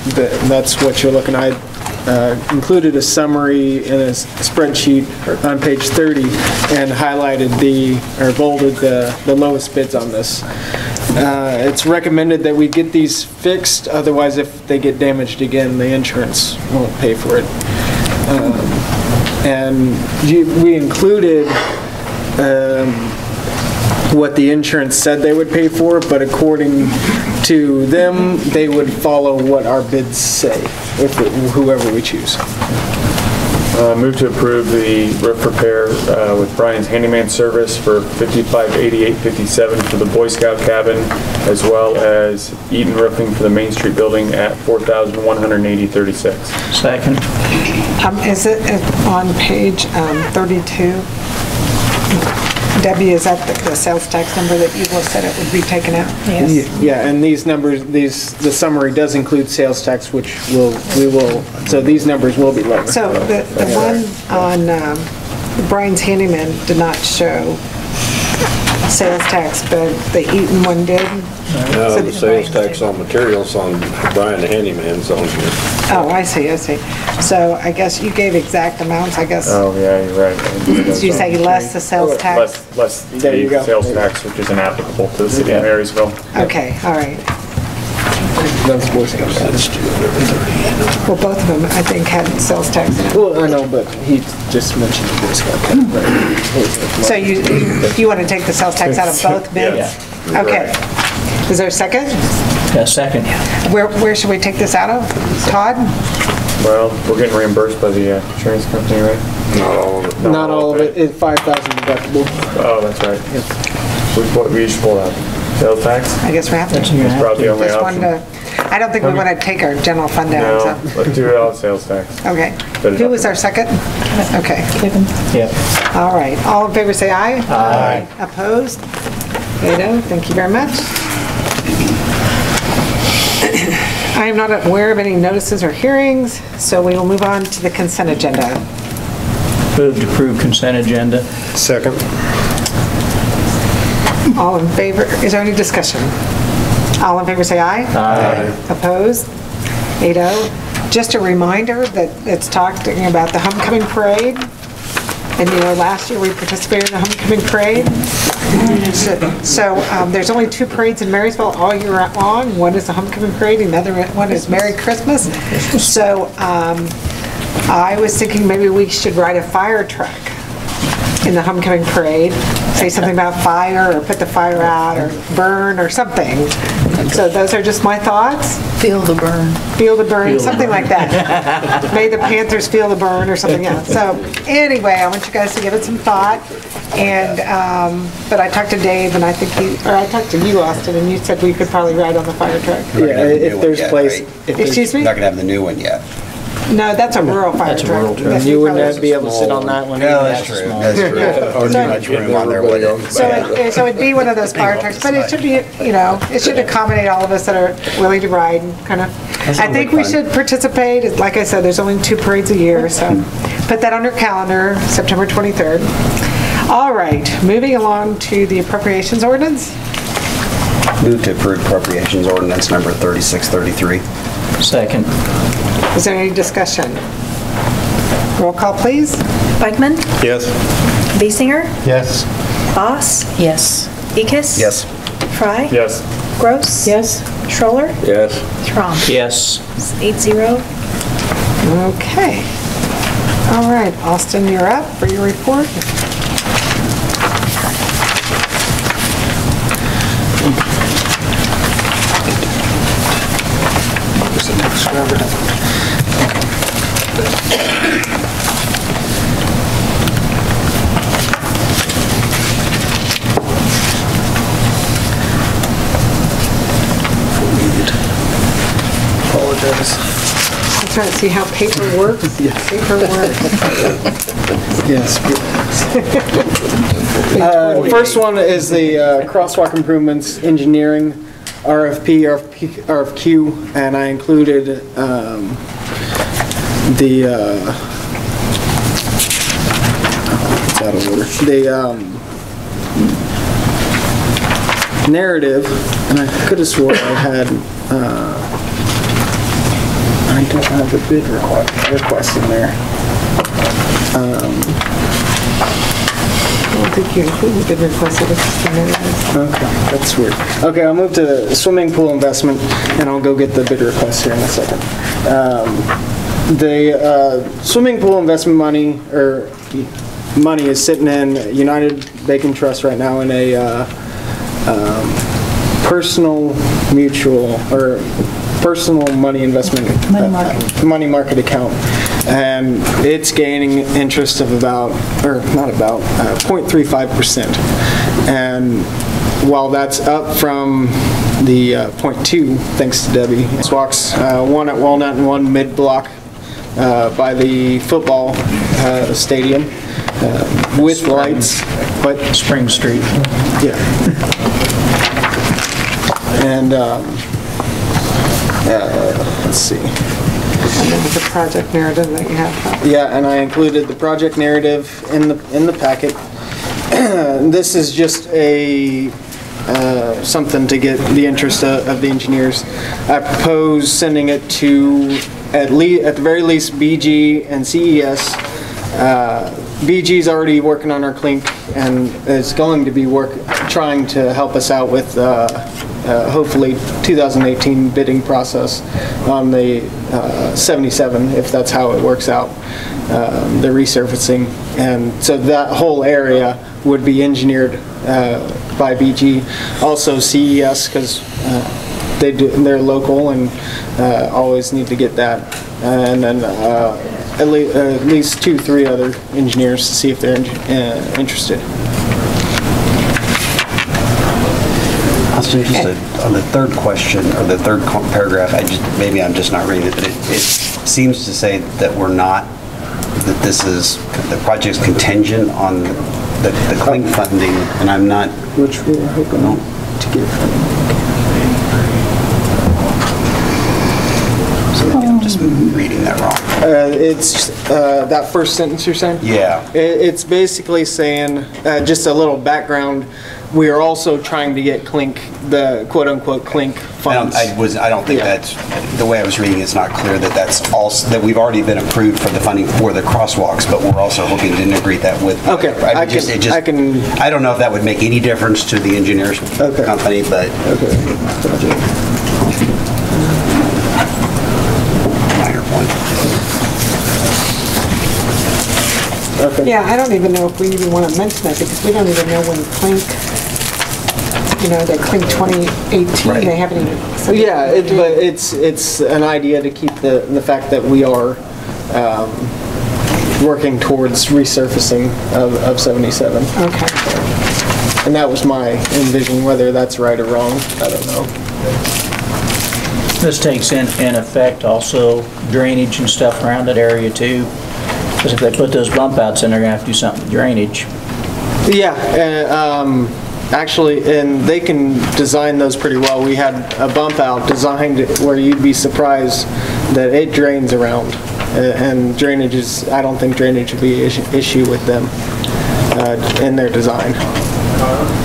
that's what you're looking at. Included a summary in a spreadsheet on page 30 and highlighted or bolded the lowest bids on this. It's recommended that we get these fixed, otherwise if they get damaged again, the insurance won't pay for it. And we included what the insurance said they would pay for, but according to them, they would follow what our bids say, whoever we choose. Move to approve the roof repair with Brian's Handyman Service for $5588.57 for the Boy Scout cabin, as well as Eaton Roofing for the Main Street building at $4,180.36. Second. Is it on page 32? Debbie, is that the sales tax number that you said it would be taken out? Yes. Yeah, and these numbers, the summary does include sales tax, which so these numbers will be lower. So the one on Brian's Handyman did not show sales tax, but the Eaton one did? No, the sales tax on materials on Brian the Handyman's on here. Oh, I see. So I guess you gave exact amounts, I guess. Oh, yeah, you're right. So you say less the sales tax? Less the sales tax, which is inapplicable to the city of Marysville. Okay, all right. That's Boy Scouts. Well, both of them, I think, had sales tax in it. Well, I know, but he just mentioned the Boy Scout cabin, right? So you want to take the sales tax out of both bids? Yeah. Okay. Is there a second? Yeah, second. Where should we take this out of? Todd? Well, we're getting reimbursed by the insurance company, right? Not all of it. Not all of it. It's 5,000 deductible. Oh, that's right. We should pull out sales tax. I guess we have to. It's probably the only Just option. I don't think we want to take our general fund down. No, So. let's do it all sales tax. Okay. Who was our second? Okay. Yep. All right. All in favor say aye. Aye. Opposed? Ada, thank you very much. I am not aware of any notices or hearings, so we will move on to the consent agenda. Move to approve consent agenda. Second. All in favor, is there any discussion? All in favor say aye. Aye. Opposed? 8-0. Just a reminder that it's talking about the homecoming parade. And last year we participated in the homecoming parade. So there's only 2 parades in Marysville all year long. One is the homecoming parade, and the other one is Merry Christmas. So I was thinking maybe we should ride a fire truck in the homecoming parade, say something about fire or put the fire out or burn or something. So those are just my thoughts. Feel the burn. Feel the burn, something like that. May the Panthers feel the burn or something else. So anyway, I want you guys to give it some thought. And, but I talked to Dave and I talked to you, Austin, and you said we could probably ride on the fire truck. Yeah, if there's place. Excuse me? Not gonna have the new one yet. No, that's a rural fire truck. You wouldn't be able to sit on that one. No, that's true. That's true. Or too much room on there with it. So it'd be one of those fire trucks, but it should be, it should accommodate all of us that are willing to ride and kind of. I think we should participate. Like I said, there's only 2 parades a year, so put that on your calendar, September 23rd. All right, moving along to the appropriations ordinance. Move to approve appropriations ordinance number 3633. Second. Is there any discussion? Roll call, please. Beichman? Yes. Biesinger? Yes. Boss? Yes. Ekis? Yes. Fry? Yes. Gross? Yes. Schroller? Yes. Trom? Yes. 8-0. Okay. All right, Austin, you're up for your report. Trying to see how paper works. Paper works. Yes. First one is the crosswalk improvements engineering RFQ, and I included the it's out of order. The narrative, and I could have sworn I had. I don't have the bid request in there. I don't think you included the bid request. It was just the narrative. Okay, that's weird. Okay, I'll move to swimming pool investment, and I'll go get the bid request here in a second. The swimming pool investment money is sitting in United Bacon Trust right now in a personal mutual or personal money investment money market account, and it's gaining interest of about, or not about, 0.35%. And while that's up from the 0.2, thanks to Debbie, walks one at Walnut and one mid-block by the football stadium with lights. But Spring Street. Yeah. And let's see. And then the project narrative that you have. Yeah, and I included the project narrative in the packet. This is just a something to get the interest of the engineers. I propose sending it to at the very least BG and CES. BG's already working on our clink and is going to be trying to help us out with hopefully 2018 bidding process on the 77, if that's how it works out, the resurfacing. And so that whole area would be engineered by BG. Also CES, because they're local and always need to get that. And then at least 2-3 other engineers to see if they're interested. I was interested on the third question, or the third paragraph. Maybe I'm just not reading it, but it seems to say that that the project's contingent on the clink funding, and I'm not. Which we were hoping to get funding. So maybe I'm just reading that wrong. It's that first sentence you're saying? Yeah. It's basically saying, just a little background, we are also trying to get clink, the quote-unquote clink funds. I don't think that's, the way I was reading it's not clear that that's also, that we've already been approved for the funding for the crosswalks, but we're also hoping to integrate that with. Okay, I don't know if that would make any difference to the engineers company, but. Okay. Minor point. Okay. Yeah, I don't even know if we even want to mention that because we don't even know when clink, the clink 2018, right. They haven't even. Yeah, but it's an idea to keep the fact that we are working towards resurfacing of 77. Okay. And that was my envision. Whether that's right or wrong, I don't know. This takes in effect also drainage and stuff around that area too. Because if they put those bump outs in, they're gonna have to do something with drainage. Yeah, actually, and they can design those pretty well. We had a bump out designed where you'd be surprised that it drains around. And drainage is, I don't think drainage would be an issue with them in their design.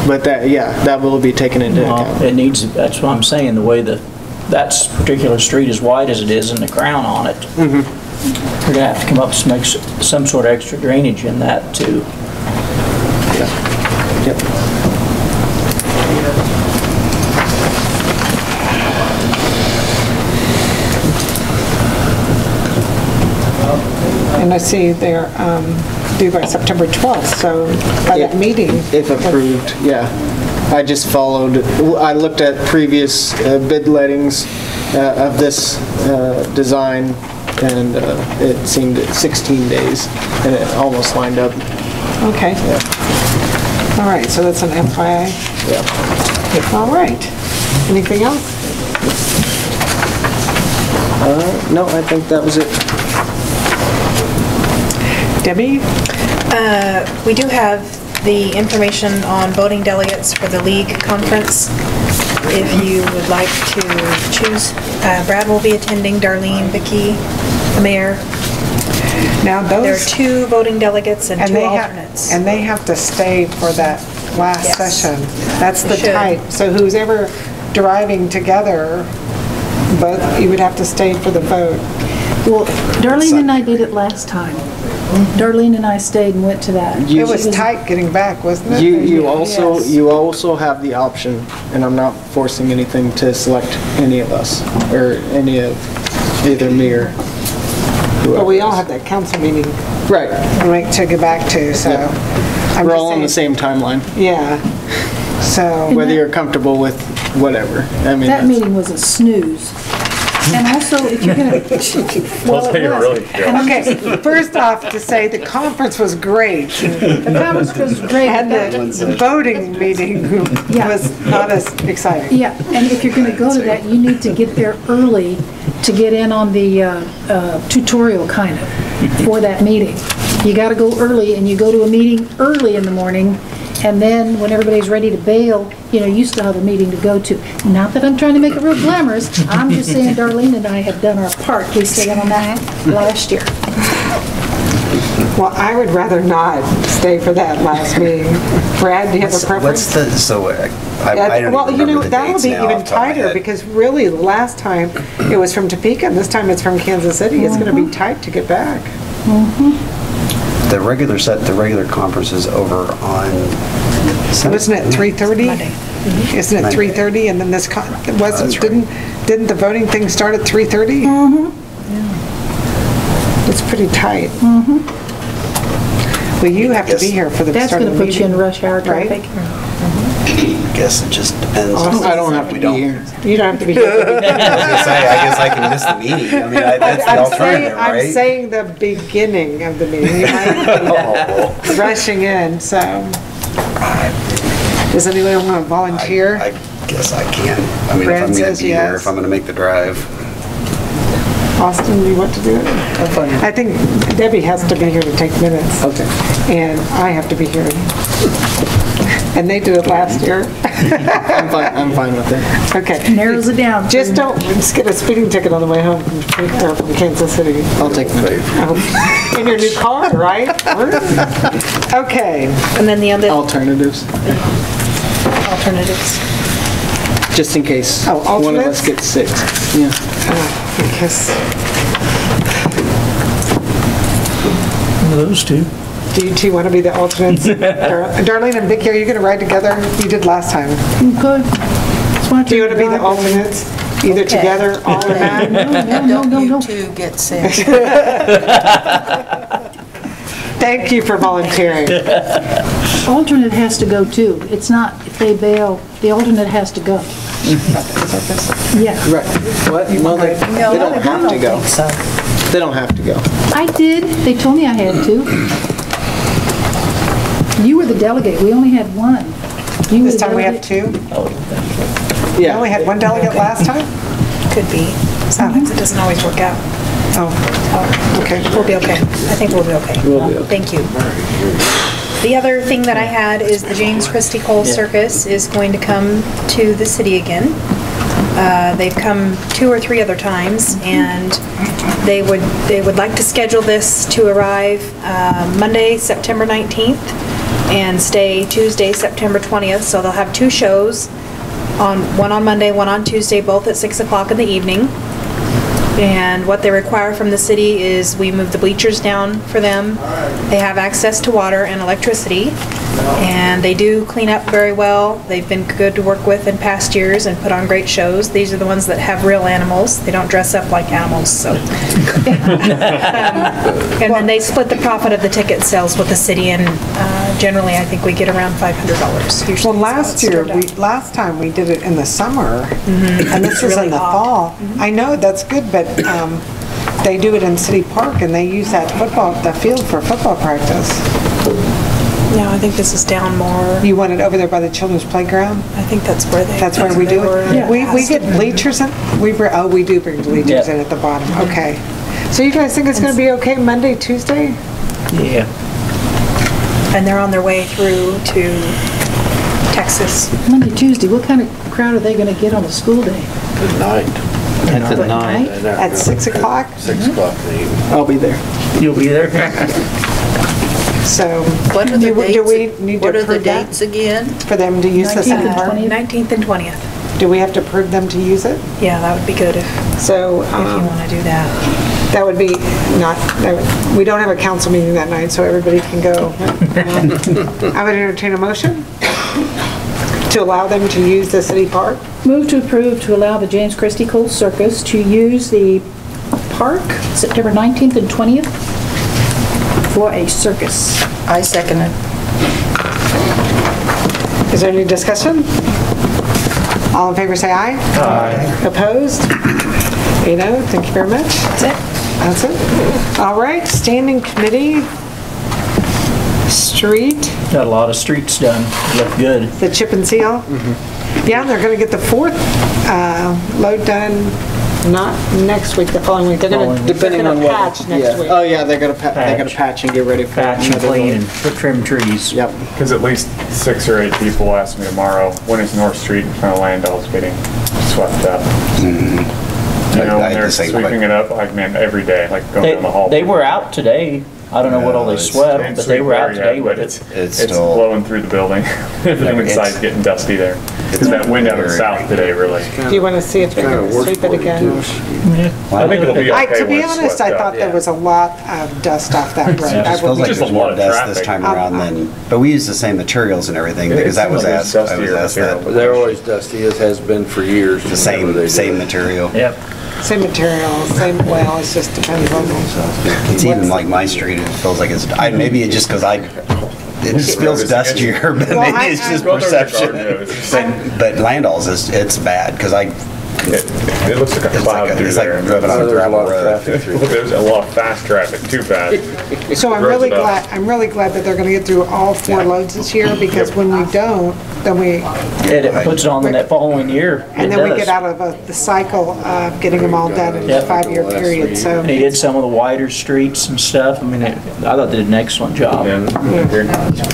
But that will be taken into account. It needs, that's what I'm saying, the way that particular street is wide as it is and the crown on it. Mm-hmm. We're gonna have to come up with some sort of extra drainage in that too. Yeah. Yep. And I see they're due by September 12th, so by that meeting. If approved, yeah. I just followed, I looked at previous bid lettings of this design, and it seemed 16 days, and it almost lined up. Okay. Yeah. All right, so that's an FYI? Yeah. All right. Anything else? No, I think that was it. Debbie? We do have the information on voting delegates for the league conference. If you would like to choose, Brad will be attending, Darlene, Vicki, the mayor. Now those... There are 2 voting delegates and 2 alternates. And they have to stay for that last Yes. session. That's the They should. type. So who's ever driving together, but you would have to stay for the vote. Well, Darlene and I did it last time. Darlene and I stayed and went to that. It was tight getting back, wasn't it? You also Yes. you also have the option, and I'm not forcing anything, to select any of us or any of either me or whoever. But we all have that council meeting. Right. To get back to, so. I'm We're just all on the saying- same timeline. Yeah. So. Whether you're comfortable with whatever. I mean, That that's- meeting was a snooze. And also, if you're gonna... Well, they really feel. Okay, first off, to say the conference was great. The conference was great. And the voting meeting was not as exciting. Yeah, and if you're gonna go to that, you need to get there early to get in on the tutorial kind of for that meeting. You gotta go early, and you go to a meeting early in the morning, and then when everybody's ready to bail, you still have a meeting to go to. Not that I'm trying to make it real glamorous, I'm just saying Darlene and I have done our part. We stayed on that last year. Well, I would rather not stay for that last meeting. Brad, do you have a preference? What's the, so I don't Well, even remember the that'll dates be now even off the top of my tighter head. because really the last time it was from Topeka and this time it's from Kansas City. It's going to be tight to get back. The regular conference is over on... Wasn't it 3:30? Isn't it 3:30 and then this, didn't the voting thing start at 3:30? It's pretty tight. Well, you have to be here for the That's start of gonna the put you in meeting, rush hour right? traffic. I guess it just depends. I don't have to be here. You don't have to be here. I was gonna say, I guess I can miss the meeting. I mean, that's the alternative, I'm right? saying the beginning of the meeting. You might be rushing in, so. Does anyone want to volunteer? I guess I can. I mean, Brad if I'm gonna says be here, yes. if I'm gonna make the drive. Austin, do you want to do it? I think Debbie has to be here to take minutes. Okay. And I have to be here. And they did it last year. I'm fine with it. Okay. Narrows it down. Just don't get a speeding ticket on the way home from Kansas City. I'll take the In your new car, right? Okay. And then the other alternatives, just in case one of alternates? us gets sick. Yeah. Because Those two. do you two want to be the alternates? Darlene and Vicki, are you going to ride together? You did last time. Okay. Do you want to be the alternates? Either together, all or not? Don't you two get sick. Thank you for volunteering. Alternate has to go too. It's not, if they bail, the alternate has to go. Yeah. Right. What? No, they don't have to go. They don't have to go. I did. They told me I had to. You were the delegate. We only had one. You were This the time we have delegate. two? We only had one delegate last time? Could be. Sometimes it doesn't always work out. Oh, okay. We'll be okay. I think we'll be okay. We'll be okay. Thank you. The other thing that I had is the James Christie Cole Circus is going to come to the city again. They've come 2 or 3 other times, and they would like to schedule this to arrive Monday, September 19th, and stay Tuesday, September 20th. So they'll have 2 shows, one on Monday, one on Tuesday, both at 6 o'clock in the evening. And what they require from the city is we move the bleachers down for them. They have access to water and electricity, and they do clean up very well. They've been good to work with in past years and put on great shows. These are the ones that have real animals. They don't dress up like animals, so. And then they split the profit of the ticket sales with the city, and generally I think we get around $500. Well, last time we did it in the summer, and this was in the fall. I know that's good, but they do it in City Park, and they use the field for football practice. No, I think this is down more. You want it over there by the children's playground? I think that's where they. That's where we do it? We get bleachers in, we do bring bleachers in at the bottom, okay. So you guys think it's gonna be okay Monday, Tuesday? Yeah. And they're on their way through to Texas. Monday, Tuesday, what kind of crowd are they gonna get on a school day? Good night. At the night. At 6 o'clock? 6 o'clock in the evening. I'll be there. You'll be there? So, What are the do we dates? need to What are the approve that? dates again? For them to use the 19th city and park? 19th and 20th. Do we have to approve them to use it? Yeah, that would be good if So, you want to do that. that would be we don't have a council meeting that night, so everybody can go. I would entertain a motion to allow them to use the city park. Move to approve to allow the James Christie Cole Circus to use the park September 19th and 20th for a circus. I second it. Is there any discussion? All in favor say aye. Aye. Opposed? Thank you very much. That's it. That's it. All right, standing committee, street. Got a lot of streets done. Look good. The chip and seal. Yeah, they're gonna get the fourth load done, not next week, the following week. They're gonna, Depending on what. patch next week. Oh, yeah, they're gonna patch and get ready for Patch and another clean load. and trim trees. Yep. Because at least 6 or 8 people asked me tomorrow, when is North Street in front of Landell's getting swept up? You know, I had they're the same sweeping it up, like, man, every day, like going down the hall. They were out today. I don't know what all they swept, but they were out today with it. It's blowing through the building. Everything inside's getting dusty there. Because that wind out of the south today really. Do you want to see if they're gonna sweep it again? I think it'll be okay To be when it's honest, swept I thought up. there was a lot of dust off that road. It just feels like Just there's a lot more of dust traffic. this time around than, but we use the same materials and everything because that was asked, I was asked that. They're always dusty, as has been for years. The same material. Yep. Same material, well, it just depends on the. It's even like my street, it feels like it's, maybe it just because it just feels dustier, but Well, maybe it's just perception. But Landall's it's bad because it looks like a cloud through there. It's like driving on a gravel road. There's a lot of fast traffic, too fast. So I'm really glad that they're gonna get through all 4 loads this year, because when we don't, then It puts it on the following year. and then we get out of the cycle of getting them all done in a 5-year period, so. They did some of the wider streets and stuff. I mean, I thought they did an excellent job.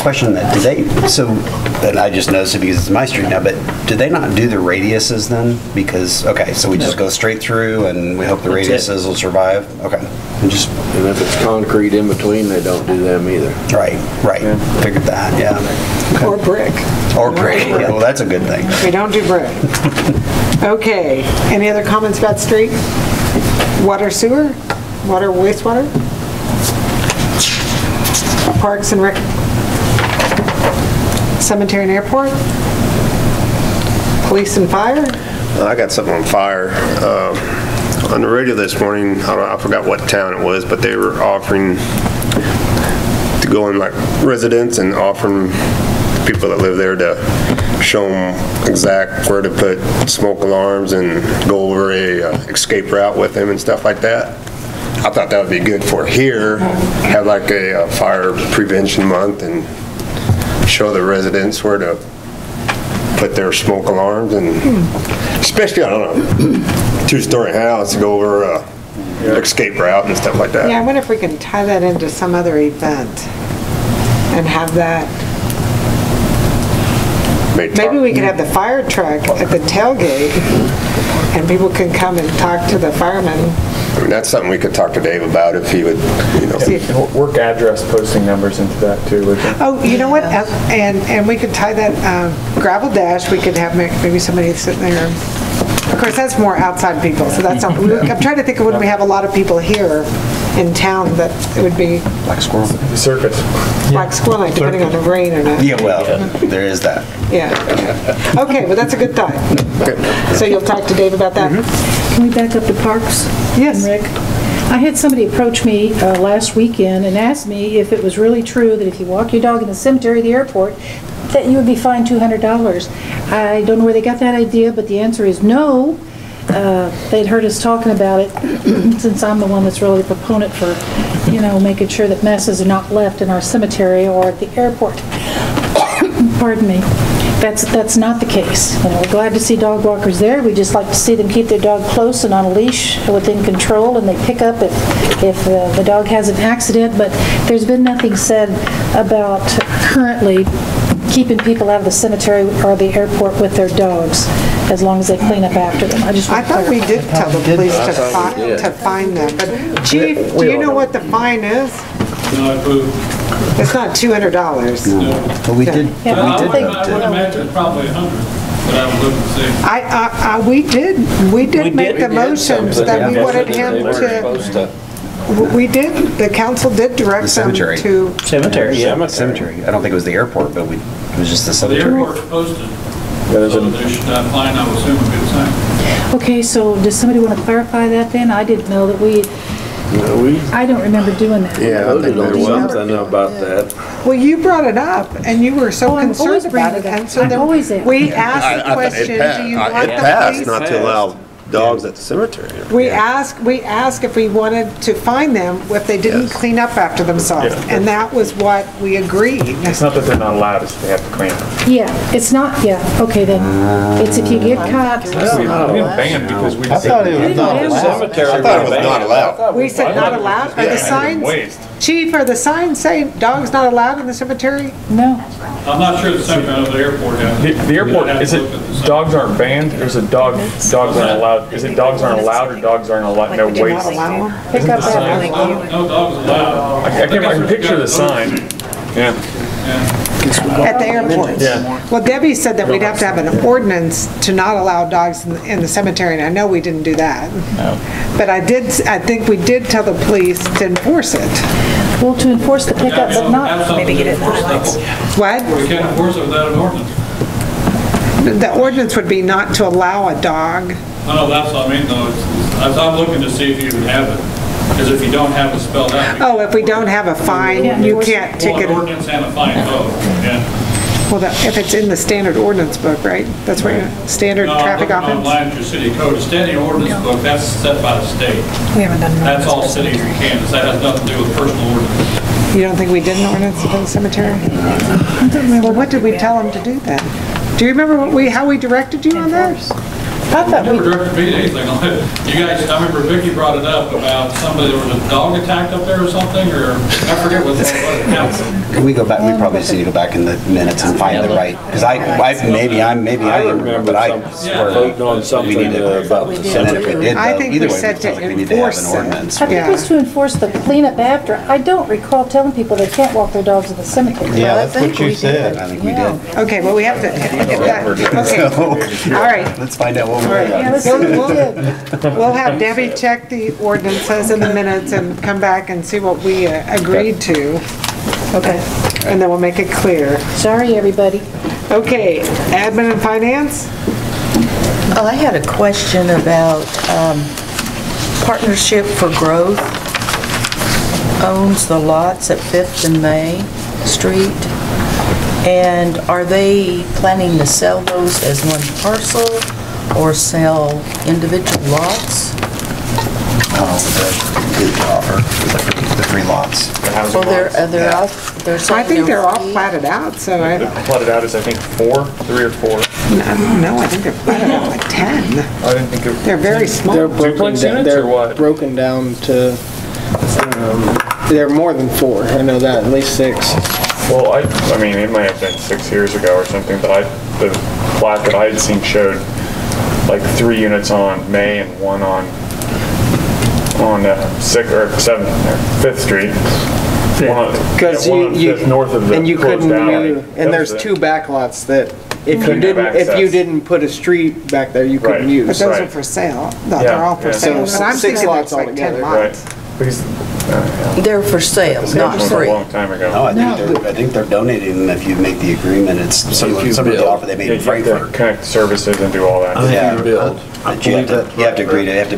Question that, did they, so, and I just noticed it because it's my street now, but did they not do the radiuses then? Because, okay, so we just go straight through and we hope the radiuses will survive? Okay. And if it's concrete in between, they don't do them either. Right. Figured that, yeah. Okay. Or brick. Or brick, yeah, well, that's a good thing. We don't do brick. Okay, any other comments about street? Water, sewer? Water, wastewater? Parks and rec? Cemetery and airport? Police and fire? I got something on fire. On the radio this morning, I forgot what town it was, but they were offering to go in like residents and offering people that live there to show them exact where to put smoke alarms and go over a escape route with them and stuff like that. I thought that would be good for here, have like a fire prevention month and show the residents where to put their smoke alarms, and especially on a 2-story house to go over a escape route and stuff like that. Yeah, I wonder if we can tie that into some other event and have that. Maybe we could have the fire truck at the tailgate and people can come and talk to the firemen. I mean, that's something we could talk to Dave about if he would, Work address posting numbers into that too, would you? Oh, you know what? And we could tie that gravel dash. We could have maybe somebody sitting there. Of course, that's more outside people, so that's not. I'm trying to think of when we have a lot of people here in town that it would be. Black squirrel. The circus. Black squirrel, depending on the rain or not. Yeah, well, there is that. Yeah. Okay, well, that's a good thought. So you'll talk to Dave about that? Can we back up to parks? Yes. Rick? I had somebody approach me last weekend and ask me if it was really true that if you walk your dog in the cemetery or the airport, that you would be fined $200. I don't know where they got that idea, but the answer is no. they'd heard us talking about it, since I'm the one that's really the proponent for, making sure that messes are not left in our cemetery or at the airport. Pardon me. That's not the case. We're glad to see dog walkers there. We just like to see them keep their dog close and on a leash within control, and they pick up if the dog has an accident, but there's been nothing said about currently keeping people out of the cemetery or the airport with their dogs, as long as they clean up after them. I thought we did tell the police to fine them, but Chief, do you know what the fine is? It's not $200. But we did. I would imagine it's probably 100, but I would look and see. We did make the motions that we wanted him to. We did, the council did direct them to. Cemetery, yeah. Cemetery. I don't think it was the airport, but it was just the The cemetery. airport's posted, so there should, fine, I would assume, would be the same. Okay, so does somebody want to clarify that then? I didn't know that I don't remember doing that. Yeah, I think there was something about that. Well, you brought it up, and you were so concerned about it, and so then we asked the question, do you want the It passed police? not to allow dogs at the cemetery. We asked if we wanted to fine them if they didn't clean up after themselves, and that was what we agreed. It's not that they're not allowed, it's they have to clean up. Yeah, it's not, okay then. It's if you get caught. We didn't ban because we. I thought it was not allowed. I thought it was not allowed. We said not allowed? Are the signs, Chief, are the signs saying dogs not allowed in the cemetery? No. I'm not sure the same kind of the airport has. The airport, is it dogs aren't banned, or is it dogs aren't allowed? Is it dogs aren't allowed, or dogs aren't allowed, no waste? Pick up that. No dogs allowed. I can picture the sign, yeah. At the airport? Yeah. Well, Debbie said that we'd have to have an ordinance to not allow dogs in the cemetery, and I know we didn't do that. No. But I think we did tell the police to enforce it. Well, to enforce the pickup, but not. Maybe get it in the ordinance. What? We can't enforce it without an ordinance. The ordinance would be not to allow a dog. No, that's what I mean, though. I'm looking to see if you would have it. Because if you don't have it spelled out. Oh, if we don't have a fine, you can't ticket. Well, an ordinance and a fine both, yeah. Well, if it's in the standard ordinance book, right? That's where standard traffic No, offense? online through city code. The standing ordinance book, that's set by the state. We haven't done an That's all cities in Kansas. That has nothing to do with personal ordinance. You don't think we did an ordinance for the cemetery? Well, what did we tell them to do then? Do you remember how we directed you on that? I thought Never directed me to anything on it. You guys, I remember Vicki brought it up about somebody, there was a dog attacked up there or something, or I forget what it was. Can we go back, we probably just need to go back in the minutes and find the right, because maybe I remember, but I swear voting on something we need to, about the and then if we did, I though, think either we way, said it to sounds like we need to have enforce an it. ordinance. I think it was to enforce the cleanup after. I don't recall telling people they can't walk their dogs in the cemetery. Yeah, that's what you said. I think we did. Okay, well, we have to, okay, all right. Let's find out what All we're right. We'll have Debbie check the ordinances in the minutes and come back and see what we agreed to. Okay. And then we'll make it clear. Sorry, everybody. Okay, admin and finance? I had a question about Partnership for Growth owns the lots at 5th and May Street. And are they planning to sell those as one parcel or sell individual lots? Oh, the offer, the free lots. Well, they're out, they're I saying think they're all free. platted out, so I, Plotted out is, I think, 3 or 4. no, I think they're platted out like 10. I didn't think it. They're very small. They're broken Duplex down, units or they're what? broken down to, they're more than 4. I know that, at least 6. Well, I mean, it might have been 6 years ago or something, but the plat that I had seen showed like 3 units on May and 1 on 6th or 7th or 5th Street. Because one on Fifth north of the and you closed couldn't alley. use, and there's 2 back lots that if you Couldn't have didn't access. put a street back there, you couldn't Right. use. But those Right. are for sale. No, Yeah, they're all for yeah. sale, So but I'm 6 thinking lots it's like 10 altogether. Right. lots. Because, They're for sale, this not was a free. long time ago. No, I think they're donating them if you make the agreement. It's some of the offer they made Yeah, in you have to Frankfurt. connect services and do all that. Yeah. build. But you have to agree to, you have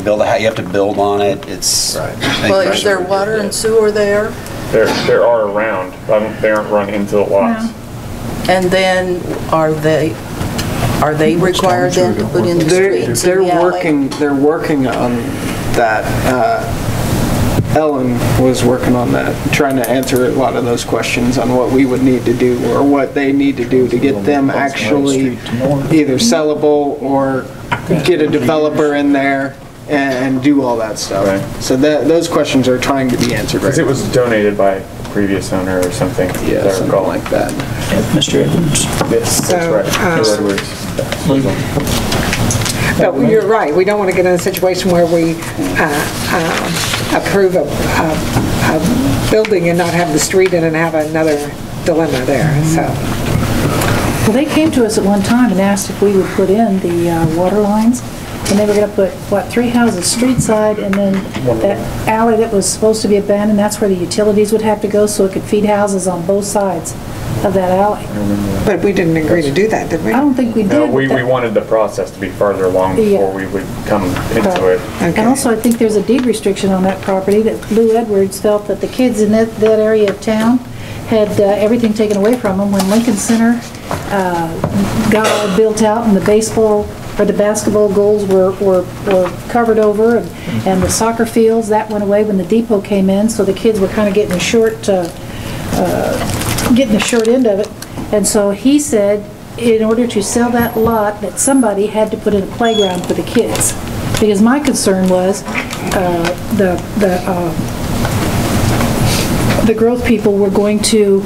to build on it. It's. I think Well, that's is there what we water did. and sewer there? There are around, they aren't run into the lots. And then are they, Are they required then to put in the streets in the alley? They're working on that. Ellen was working on that, trying to answer a lot of those questions on what we would need to do or what they need to do to get them actually either sellable or get a developer in there and do all that stuff. Right. So those questions are trying to be answered right Because it was donated by a previous owner or something. Yeah, something like that. Mr. Edwards. Yes, that's right. Mr. Edwards. But you're right, we don't want to get in a situation where we approve a building and not have the street in and have another dilemma there, so. Well, they came to us at one time and asked if we would put in the water lines, and they were gonna put, what, 3 houses street side, and then that alley that was supposed to be abandoned, that's where the utilities would have to go, so it could feed houses on both sides of that alley. But we didn't agree to do that, did we? I don't think we did. No, we wanted the process to be farther along before we would come into it. And also, I think there's a deed restriction on that property that Lou Edwards felt that the kids in that area of town had everything taken away from them when Lincoln Center got all built out and the baseball or the basketball goals were covered over, and the soccer fields, that went away when the depot came in, so the kids were kind of getting a short end of it. And so he said, in order to sell that lot, that somebody had to put in a playground for the kids. Because my concern was the growth people were going to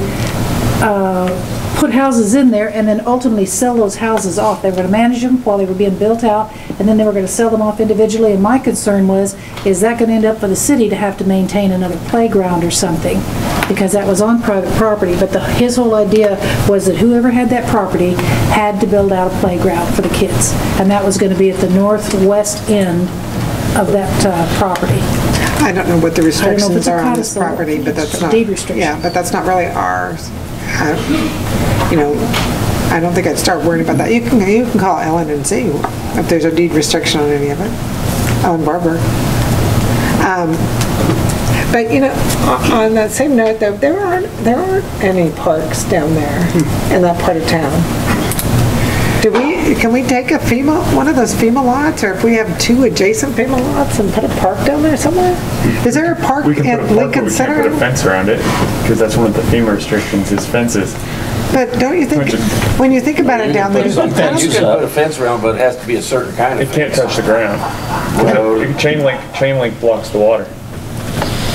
put houses in there and then ultimately sell those houses off. They were going to manage them while they were being built out, and then they were going to sell them off individually. And my concern was, is that going to end up for the city to have to maintain another playground or something? Because that was on private property. But his whole idea was that whoever had that property had to build out a playground for the kids. And that was going to be at the northwest end of that property. I don't know what the restrictions are on this property, but that's not. Deed restriction. Yeah, but that's not really ours. You know, I don't think I'd start worrying about that. You can call Ellen and see if there's a deed restriction on any of it. Ellen Barber. But you know, on that same note, though, there aren't any parks down there in that part of town. Can we take one of those FEMA lots, or if we have 2 adjacent FEMA lots and put a park down there somewhere? Is there a park at Lincoln Center? We can put a fence around it, because that's one of the FEMA restrictions is fences. But don't you think, when you think about it down there, You can put a fence around, but it has to be a certain kind of fence. It can't touch the ground. Chain link blocks the water.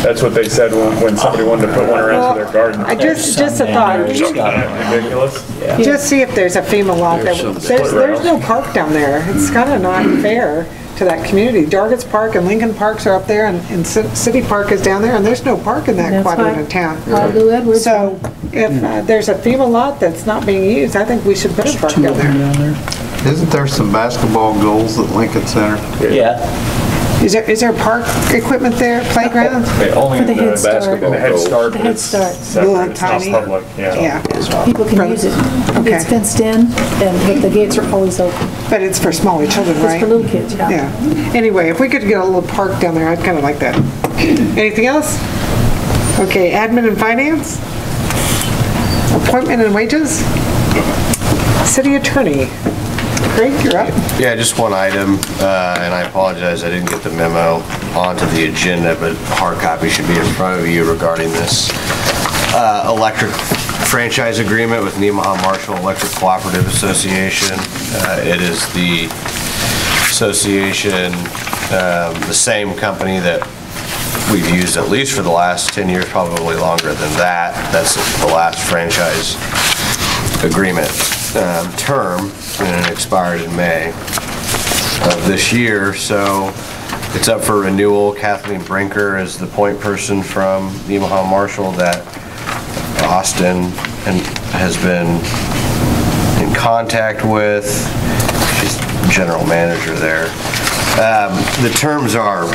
That's what they said when somebody wanted to put one around to their garden. Just a thought. Ridiculous. Yeah. Just see if there's a FEMA lot. There's no park down there. It's kind of not fair to that community. Dargis Park and Lincoln Parks are up there, and City Park is down there, and there's no park in that quadrant of town. So if there's a FEMA lot that's not being used, I think we should put a park down there. Isn't there some basketball goals at Lincoln Center? Yeah. Is there park equipment there, playground? Only For the Head Start. basketball. The Head Start. The Head Start. Separate. It's not public. Yeah. People can use it. It's fenced in, but the gates are always open. But it's for smaller children, right? It's for little kids, yeah. Yeah. Anyway, if we could get a little park down there, I'd kind of like that. Anything else? Okay, admin and finance? Appointment and wages? City attorney. Craig, you're up. Yeah, just one item, and I apologize, I didn't get the memo onto the agenda, but hard copy should be in front of you regarding this electric franchise agreement with Nemaha Marshall Electric Cooperative Association. It is the association, the same company that we've used at least for the last 10 years, probably longer than that. That's the last franchise agreement term, and it expired in May of this year, so it's up for renewal. Kathleen Brinker is the point person from Nemaha Marshall that Austin has been in contact with. She's general manager there. The terms are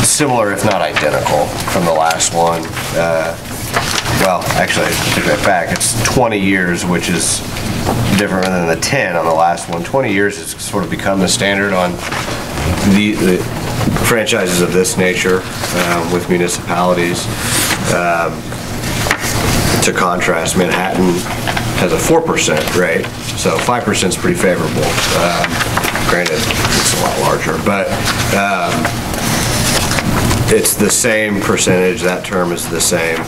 similar, if not identical, from the last one. Well, actually, I take that back. It's 20 years, which is different than the 10 on the last one. 20 years has sort of become the standard on the franchises of this nature with municipalities. To contrast, Manhattan has a 4% rate, so 5% is pretty favorable. Granted, it's a lot larger, but it's the same percentage. That term is the same.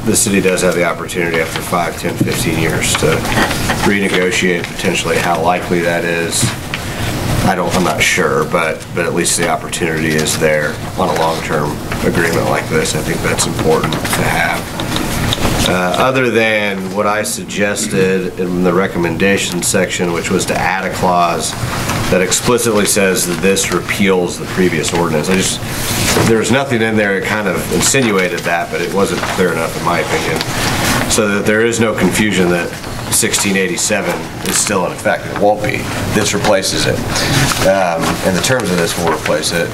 The city does have the opportunity after 5, 10, 15 years to renegotiate potentially. How likely that is, I'm not sure, but at least the opportunity is there on a long-term agreement like this. I think that's important to have. Other than what I suggested in the recommendation section, which was to add a clause that explicitly says that this repeals the previous ordinance. There's nothing in there that kind of insinuated that, but it wasn't clear enough in my opinion, so that there is no confusion that 1687 is still in effect. It won't be. This replaces it. And the terms of this will replace it.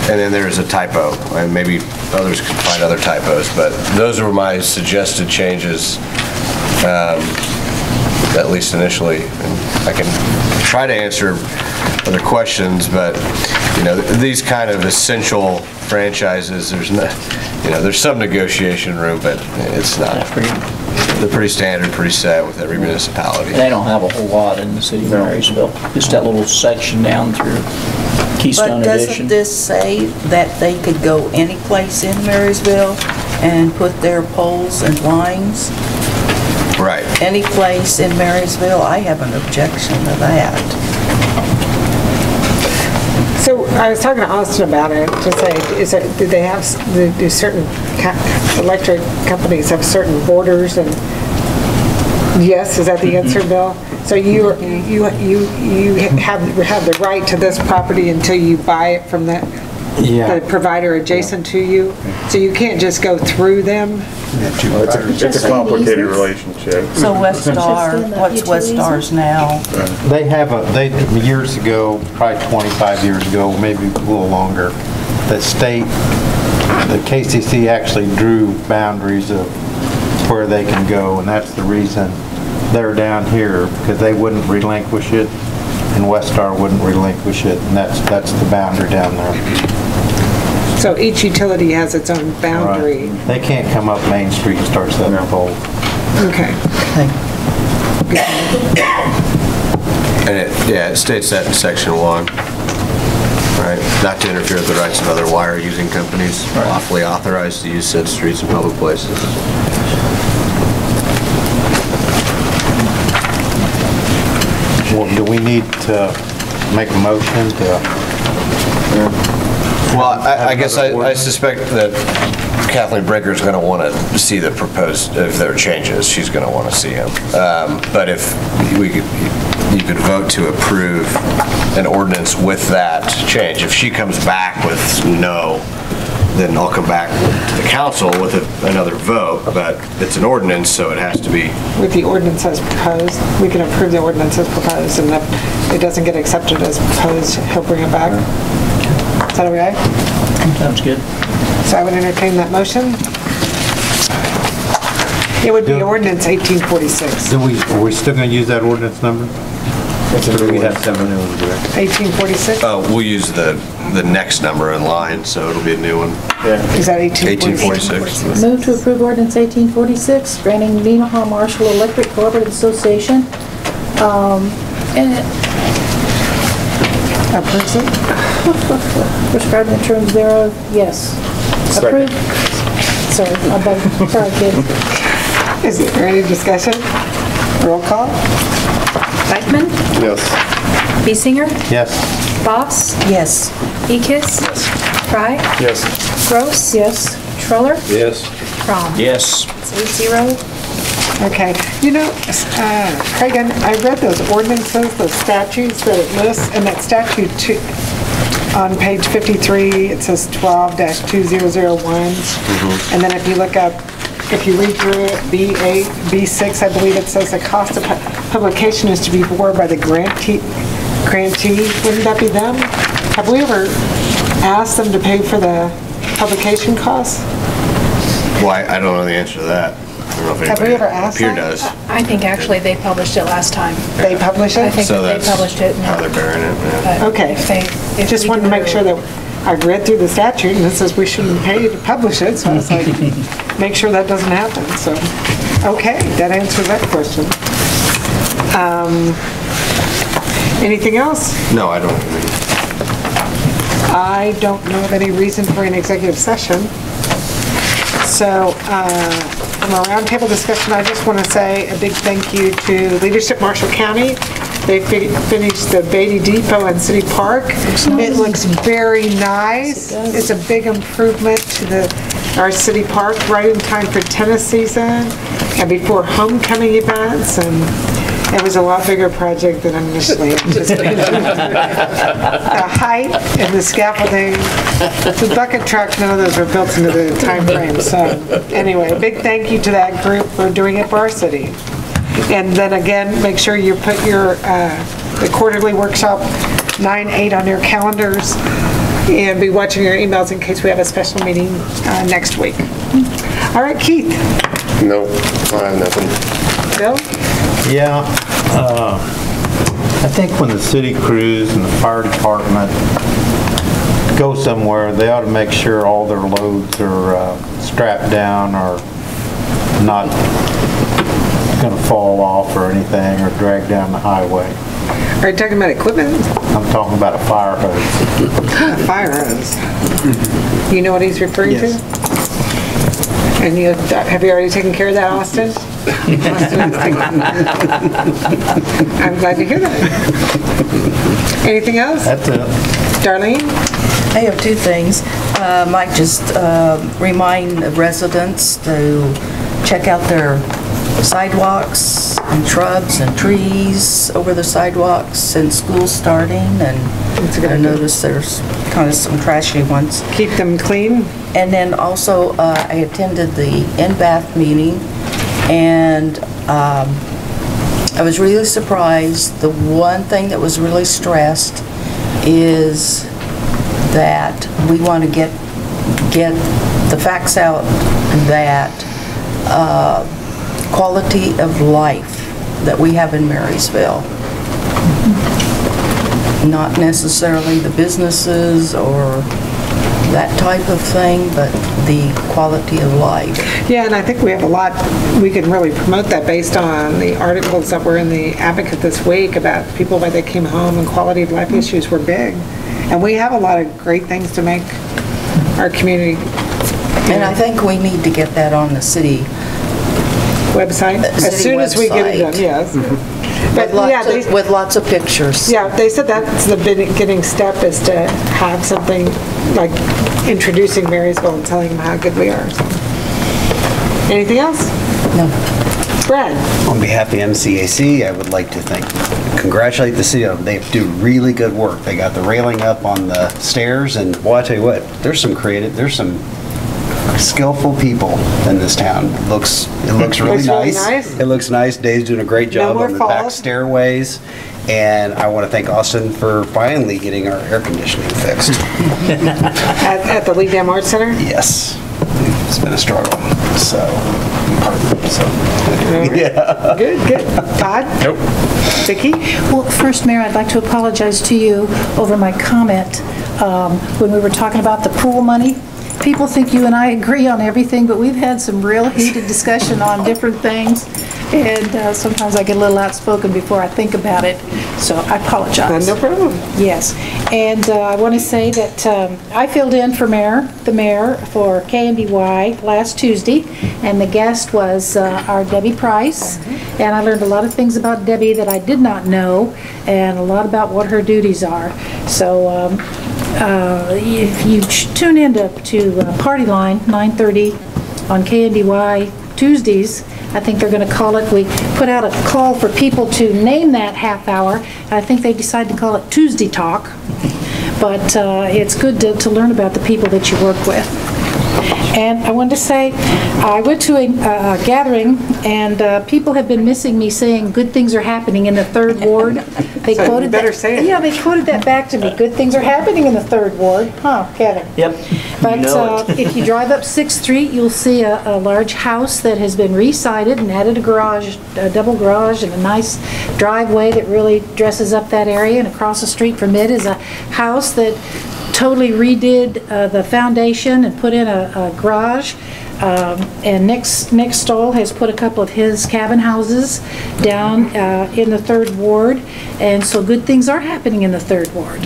And then there's a typo, and maybe others can find other typos, but those were my suggested changes, at least initially. And I can try to answer other questions, but these kind of essential franchises, there's some negotiation room, but it's not. They're pretty standard, pretty set with every municipality. They don't have a whole lot in the city of Marysville. Just that little section down through Keystone But Edition. doesn't this say that they could go any place in Marysville and put their poles and lines? Right. Any place in Marysville? I have an objection to that. So I was talking to Austin about it to say, do certain electric companies have certain borders? And yes, is that the answer, Bill? So you have the right to this property until you buy it from the provider adjacent to you. So you can't just go through them. It's a complicated relationship. So Westar, what's Westar's now? They years ago, probably 25 years ago, maybe a little longer, the KCC actually drew boundaries of where they can go, and that's the reason they're down here, because they wouldn't relinquish it, and Westar wouldn't relinquish it, and that's the boundary down there. So each utility has its own boundary. Right. They can't come up Main Street and start setting up poles. Okay. And it states that in section 1, right? Not to interfere with the rights of other wire-using companies lawfully authorized to use said streets and public places. Well, do we need to make a motion to? Well, I guess I suspect that Kathleen Breaker is going to want to see the proposed, if there are changes, she's going to want to see them. But if you could vote to approve an ordinance with that change. If she comes back with no, then I'll come back to the council with another vote, but it's an ordinance, so it has to be. With the ordinance as proposed, we can approve the ordinance as proposed, and if it doesn't get accepted as proposed, he'll bring it back. Is that okay? Sounds good. So I would entertain that motion. It would be ordinance 1846. Are we still going to use that ordinance number? We have 1846? Oh, we'll use the next number in line, so it'll be a new one. Yeah. Is that 1846? Move to approve ordinance 1846, granting Nemaha Marshall Electric Cooperative Association, a person? prescribing the terms thereof, yes. Approved. Sorry, kid. Is there any discussion? Roll call? Beckman? Yes. Biesinger? Yes. Boss? Yes. Ekis? Fry? Yes. Gross? Yes. Troller? Yes. Crom? Yes. It's 8-0. Okay. Craig, I read those ordinances, those statutes that it lists, and that statute on page 53, it says 12-2001. And then if you look up, if you read through it, B8, B6, I believe it says the cost of publication is to be borne by the grantee. Wouldn't that be them? Have we ever asked them to pay for the publication costs? Well, I don't know the answer to that. I don't know if Have we ever asked Pier that? does. I think actually they published it last time. They publish it? I think So that they that's published it. how they're bearing it. Yeah. Okay. Just wanted to make sure that I've read through the statute and it says we shouldn't pay to publish it, so I was like, make sure that doesn't happen, so. Okay, that answers that question. Anything else? No, I don't agree. I don't know of any reason for an executive session. So, from our roundtable discussion, I just want to say a big thank you to Leadership Marshall County. They finished the Beatty Depot and City Park. It looks very nice. It's a big improvement to our city park, right in time for tennis season and before homecoming events, and it was a lot bigger project than initially anticipated. The height and the scaffolding, the bucket truck, none of those were built into the time frame. So anyway, a big thank you to that group for doing it for our city. And then again, make sure you put your the quarterly workshop 9/8 on your calendars and be watching your emails in case we have a special meeting next week. All right, Keith. No, I have nothing. Bill? Yeah, I think when the city crews and the fire department go somewhere, they ought to make sure all their loads are strapped down or not going to fall off or anything or drag down the highway. Are you talking about equipment? I'm talking about a fire hose. A fire hose. You know what he's referring to? And have you already taken care of that, Austin? I'm glad to hear that. Anything else? That's it. Darlene? I have two things. Might just remind residents to check out their sidewalks and shrubs and trees over the sidewalks since school's starting, and I noticed there's kind of some trashy ones. Keep them clean. And then also, I attended the NBAF meeting, and I was really surprised. The one thing that was really stressed is that we want to get the facts out that quality of life that we have in Marysville. Not necessarily the businesses or that type of thing, but the quality of life. Yeah, and I think we have a lot, we can really promote that based on the articles that were in the Advocate this week about people when they came home and quality of life issues were big. And we have a lot of great things to make our community. And I think we need to get that on the city website. As soon as we get it done, yes. But with lots of pictures. Yeah, they said that's the beginning step, is to have something like introducing Marysville and telling them how good we are. So. Anything else? No. Brad? On behalf of the MCAC, I would like to congratulate the city. They do really good work. They got the railing up on the stairs, and boy, I tell you what, there's some skillful people in this town. It looks really nice. It looks nice. Dave's doing a great job on the back stairways. And I want to thank Austin for finally getting our air conditioning fixed. At the Lee Dam Arts Center? Yes. It's been a struggle. So. Yeah. Good. Todd? Nope. Vicki? Well, first, Mayor, I'd like to apologize to you over my comment when we were talking about the pool money. People think you and I agree on everything, but we've had some real heated discussion on different things, and sometimes I get a little outspoken before I think about it, so I apologize. No problem. Yes, and I want to say that I filled in for the mayor for KNBY last Tuesday, and the guest was our Debbie Price, and I learned a lot of things about Debbie that I did not know, and a lot about what her duties are. So if you tune in to Party Line, 9:30 on KNBY Tuesdays, I think they're going to call it, we put out a call for people to name that half hour. I think they decided to call it Tuesday Talk. But it's good to learn about the people that you work with. And I wanted to say, I went to a gathering, and people have been missing me saying good things are happening in the 3rd Ward. They so quoted you better that. say it. Yeah, they quoted that back to me. Good things are happening in the 3rd Ward. Huh, Kevin? Yep. But You know it. if you drive up 6th Street, you'll see a large house that has been re-sided and added a garage, a double garage, and a nice driveway that really dresses up that area. And across the street from it is a house that totally redid the foundation and put in a garage. And Nick Stoll has put a couple of his cabin houses down in the 3rd Ward. And so good things are happening in the 3rd Ward.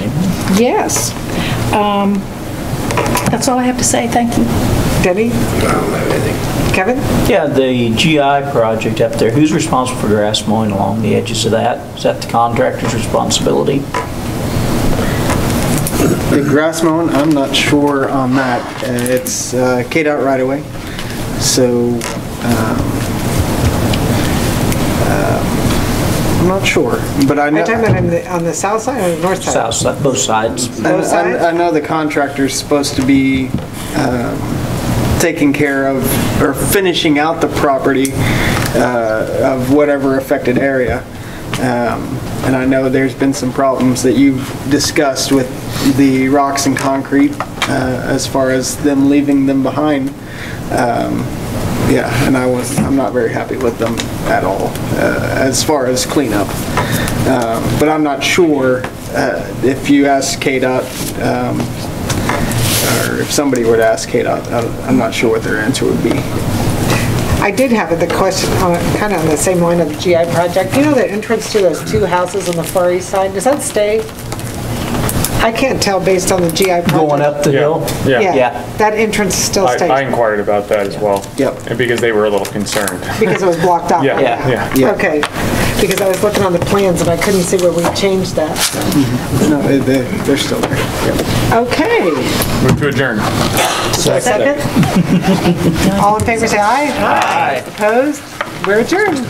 Yes. That's all I have to say. Thank you. Denny? I don't have anything. Kevin? Yeah, the GI project up there, who's responsible for grass mowing along the edges of that? Is that the contractor's responsibility? The grass mowing, I'm not sure on that. It's KDOT right away. So, I'm not sure, but I know. Are you talking about on the south side or the north side? South side, both sides. Both sides? I know the contractor's supposed to be taking care of or finishing out the property of whatever affected area. And I know there's been some problems that you've discussed with the rocks and concrete as far as them leaving them behind. Yeah, and I'm not very happy with them at all as far as cleanup. But I'm not sure if you ask KDOT, or if somebody were to ask KDOT, I'm not sure what their answer would be. I did have the question kind of on the same line of the GI project. You know the entrance to those 2 houses on the far east side, does that stay? I can't tell based on the GI project. Going up the hill? Yeah. That entrance still stays. I inquired about that as well. Yep. And because they were a little concerned. Because it was blocked off. Yeah. Okay. Because I was looking on the plans and I couldn't see where we changed that. No, they're still there. Yep. Okay. Move to adjourn. Second? All in favor say aye. Aye. Opposed? We're adjourned.